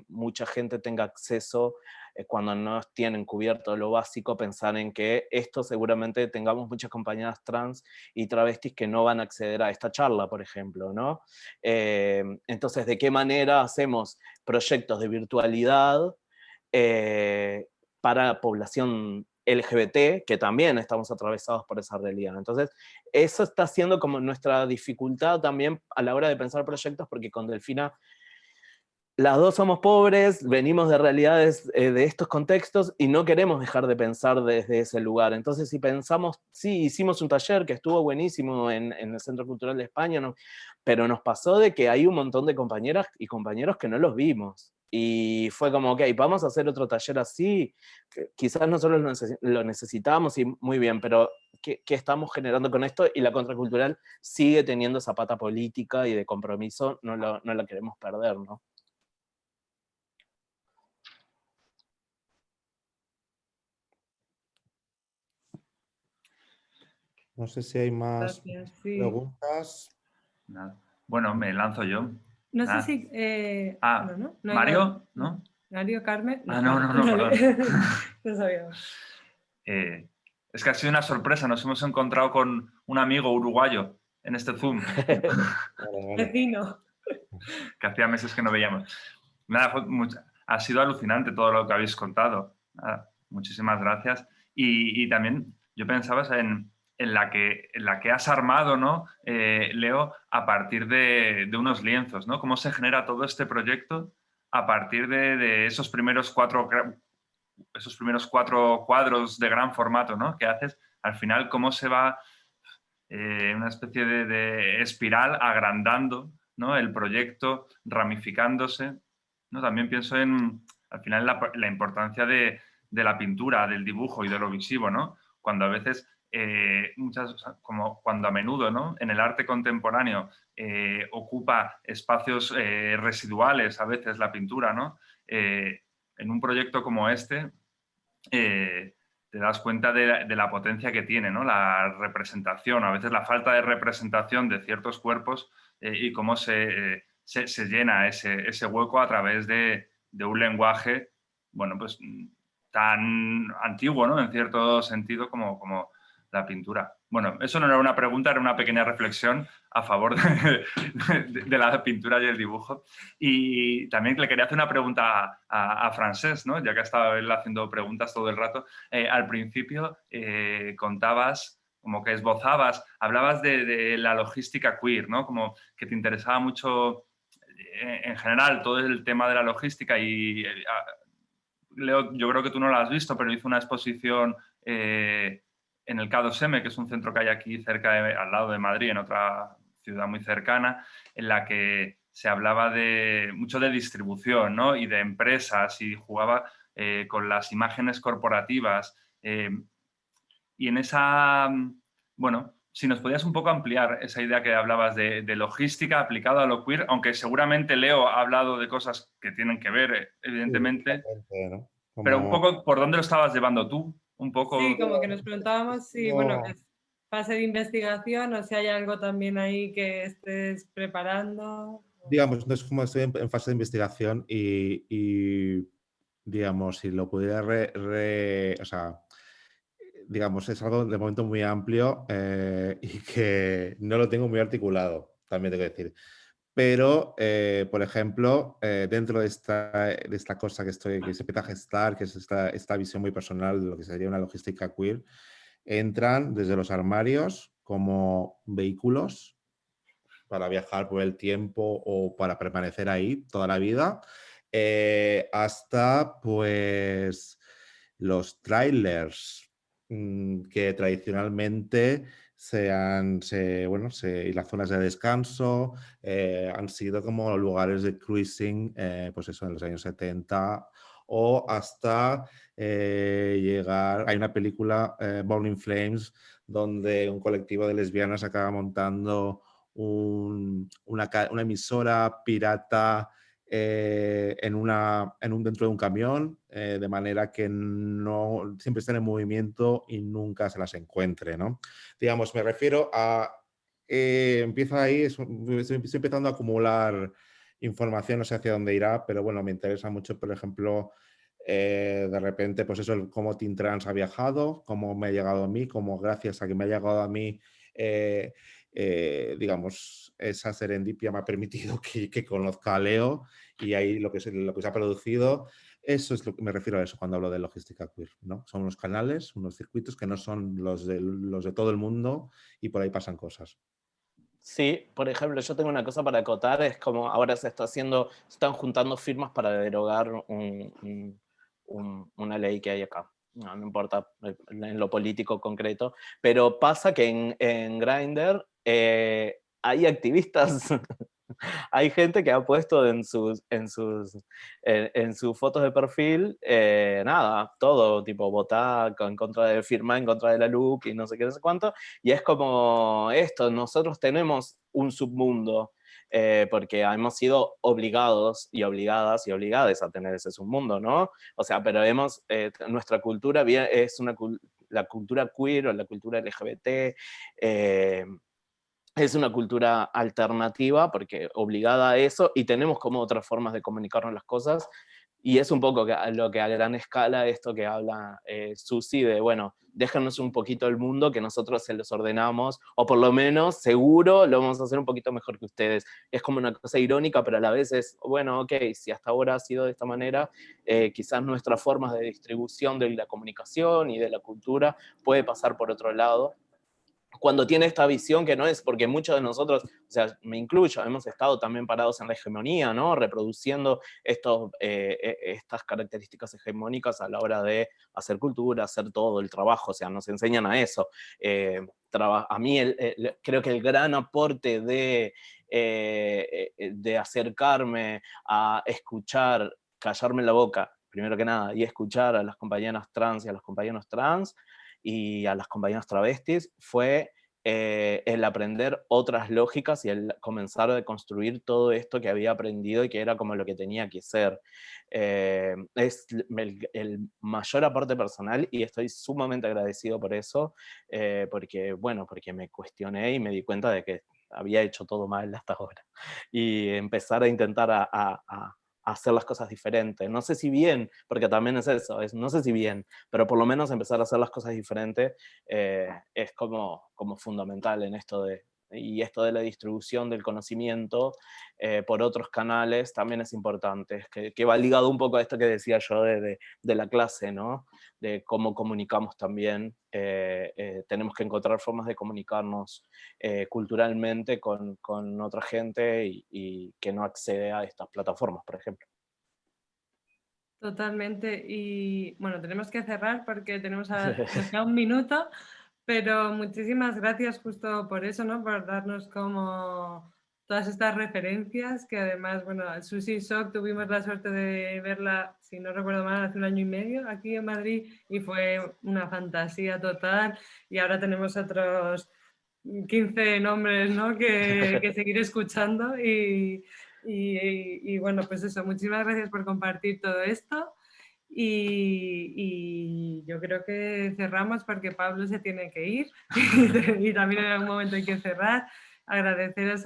mucha gente tenga acceso cuando no tienen cubierto lo básico, pensar en que esto seguramente tengamos muchas compañeras trans y travestis que no van a acceder a esta charla, por ejemplo, ¿no? Entonces, ¿de qué manera hacemos proyectos de virtualidad para población LGBT, que también estamos atravesados por esa realidad? Entonces, eso está siendo como nuestra dificultad también a la hora de pensar proyectos, porque con Delfina las dos somos pobres, venimos de realidades de estos contextos y no queremos dejar de pensar desde ese lugar. Entonces, si pensamos, sí, hicimos un taller que estuvo buenísimo en el Centro Cultural de España, ¿no? Pero nos pasó de que hay un montón de compañeras y compañeros que no los vimos. Y fue como, ok, vamos a hacer otro taller así, quizás nosotros lo necesitamos y muy bien, pero ¿qué estamos generando con esto? Y la contracultural sigue teniendo esa pata política y de compromiso, no la queremos perder, ¿no? No sé si hay más Gracias, sí. preguntas. Nada. Bueno, me lanzo yo. No Nada. sé si... ¿Mario? ¿No? Mario, Carmen... No, vale. perdón. No sabía. Es que ha sido una sorpresa. Nos hemos encontrado con un amigo uruguayo en este Zoom. Vecino. Que hacía meses que no veíamos. Nada, ha sido alucinante todo lo que habéis contado. Nada, muchísimas gracias. Y también yo pensaba en la que has armado, ¿no? Leo, a partir de unos lienzos, ¿no? Cómo se genera todo este proyecto a partir de esos primeros cuatro cuadros de gran formato, ¿no? Que haces, al final, cómo se va una especie de espiral agrandando, ¿no? El proyecto, ramificándose, ¿no? También pienso al final, la importancia de la pintura, del dibujo y de lo visivo, ¿no? Cuando a veces, como cuando a menudo, ¿no? En el arte contemporáneo ocupa espacios residuales, a veces la pintura, ¿no? En un proyecto como este, te das cuenta de la potencia que tiene, ¿no? La representación, a veces la falta de representación de ciertos cuerpos y cómo se llena ese hueco a través de un lenguaje, bueno, pues tan antiguo, ¿no? En cierto sentido como la pintura. Bueno, eso no era una pregunta, era una pequeña reflexión a favor de la pintura y el dibujo. Y también le quería hacer una pregunta a Francesc, ¿no? Ya que ha estado él haciendo preguntas todo el rato. Al principio contabas, como que esbozabas, hablabas de la logística queer, ¿no? Como que te interesaba mucho, en general, todo el tema de la logística. Y Leo, yo creo que tú no la has visto, pero hizo una exposición en el K2M, que es un centro que hay aquí cerca, al lado de Madrid, en otra ciudad muy cercana, en la que se hablaba mucho de distribución, ¿no? Y de empresas, y jugaba con las imágenes corporativas. Y en esa, bueno, si nos podías un poco ampliar esa idea que hablabas de logística aplicada a lo queer, aunque seguramente Leo ha hablado de cosas que tienen que ver, evidentemente, ¿no? pero un poco por dónde lo estabas llevando tú. un poco... Sí, como que nos preguntábamos si, No. bueno, es fase de investigación o si hay algo también ahí que estés preparando. Digamos, no es como estoy en fase de investigación y, digamos, si lo pudiera o sea, digamos, es algo de momento muy amplio y que no lo tengo muy articulado, también tengo que decir. Pero, por ejemplo, dentro de esta cosa que se empieza a gestar, que es esta visión muy personal de lo que sería una logística queer, entran desde los armarios como vehículos para viajar por el tiempo o para permanecer ahí toda la vida, hasta pues los trailers que tradicionalmente y las zonas de descanso han sido como lugares de cruising, pues eso, en los años 70 o hasta llegar, hay una película, Burning Flames, donde un colectivo de lesbianas acaba montando una emisora pirata dentro de un camión, de manera que no siempre estén en movimiento y nunca se las encuentre, ¿no? Digamos, me refiero a... empieza ahí, estoy empezando a acumular información, no sé hacia dónde irá, pero bueno, me interesa mucho, por ejemplo, de repente, pues eso, cómo Teen Trans ha viajado, cómo me ha llegado a mí, cómo gracias a que me ha llegado a mí, digamos, esa serendipia me ha permitido que conozca a Leo y ahí lo que se ha producido. Eso es lo que me refiero a eso cuando hablo de logística queer, ¿no? Son unos canales, unos circuitos que no son los de todo el mundo y por ahí pasan cosas. Sí, por ejemplo, yo tengo una cosa para acotar, es como ahora se están juntando firmas para derogar una ley que hay acá. No importa en lo político concreto, pero pasa que en Grindr hay activistas, hay gente que ha puesto en sus fotos de perfil, nada, todo, tipo votar en contra de firmar en contra de la LUC y no sé qué, no sé cuánto, y es como esto, nosotros tenemos un submundo, porque hemos sido obligados y obligadas a tener ese submundo, ¿no? O sea, pero nuestra cultura es la cultura queer o la cultura LGBT, es una cultura alternativa porque obligada a eso y tenemos como otras formas de comunicarnos las cosas y es un poco lo que a gran escala esto que habla Susi de, bueno, déjanos un poquito el mundo que nosotros se los ordenamos o por lo menos seguro lo vamos a hacer un poquito mejor que ustedes. Es como una cosa irónica, pero a la vez es, bueno, ok, si hasta ahora ha sido de esta manera, quizás nuestras formas de distribución de la comunicación y de la cultura puede pasar por otro lado. Cuando tiene esta visión que no es, porque muchos de nosotros, o sea, me incluyo, hemos estado también parados en la hegemonía, ¿no? Reproduciendo estas características hegemónicas a la hora de hacer cultura, hacer todo el trabajo, o sea, nos enseñan a eso. A mí creo que el gran aporte de acercarme a escuchar, callarme la boca, primero que nada, y escuchar a las compañeras trans y a los compañeros trans, y a las compañeras travestis fue el aprender otras lógicas y el comenzar a construir todo esto que había aprendido y que era como lo que tenía que ser. Es el mayor aporte personal y estoy sumamente agradecido por eso, porque me cuestioné y me di cuenta de que había hecho todo mal hasta ahora. Y empezar a intentar a hacer las cosas diferentes. No sé si bien, porque también es eso, no sé si bien, pero por lo menos empezar a hacer las cosas diferentes es como fundamental en esto y esto de la distribución del conocimiento por otros canales también es importante, que va ligado un poco a esto que decía yo de la clase, ¿no? De cómo comunicamos también. Tenemos que encontrar formas de comunicarnos culturalmente con otra gente y que no accede a estas plataformas, por ejemplo. Totalmente. Y bueno, tenemos que cerrar porque nos queda un minuto, pero muchísimas gracias justo por eso, ¿no? Por darnos como todas estas referencias que además, bueno, Susi Shock tuvimos la suerte de verla, si no recuerdo mal, hace 1 año y medio aquí en Madrid y fue una fantasía total y ahora tenemos otros 15 nombres, ¿no? que seguir escuchando y bueno, pues eso, muchísimas gracias por compartir todo esto Y yo creo que cerramos porque Pablo se tiene que ir y también en algún momento hay que cerrar. Agradeceros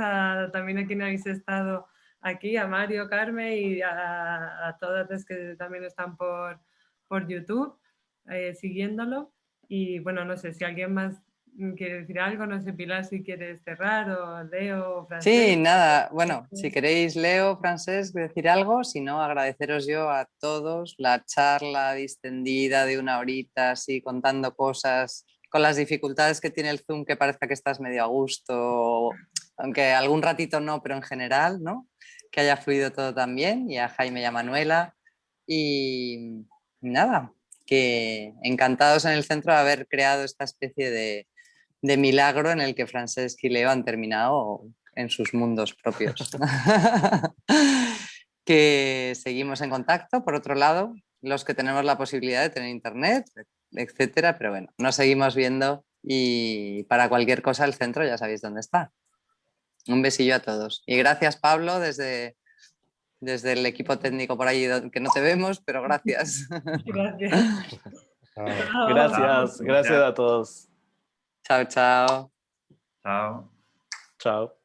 también a quienes habéis estado aquí, a Mario, Carmen y a todas las que también están por YouTube siguiéndolo. Y bueno, no sé si alguien más quiere decir algo, no sé, Pilar, si quieres cerrar, o Leo, o Francesc. Sí, nada, bueno, si queréis Leo, Francesc, decir algo, si no, agradeceros yo a todos la charla distendida de 1 horita, así contando cosas, con las dificultades que tiene el Zoom, que parezca que estás medio a gusto, aunque algún ratito no, pero en general, ¿no? Que haya fluido todo tan bien, y a Jaime y a Manuela, y nada, que encantados en el centro de haber creado esta especie de milagro en el que Francesc y Leo han terminado en sus mundos propios. Que seguimos en contacto, por otro lado, los que tenemos la posibilidad de tener internet, etcétera, pero bueno, nos seguimos viendo y para cualquier cosa el centro ya sabéis dónde está. Un besillo a todos. Y gracias, Pablo, desde el equipo técnico por ahí que no te vemos, pero gracias. Gracias. Gracias a todos. Chao, chao. Chao. Chao.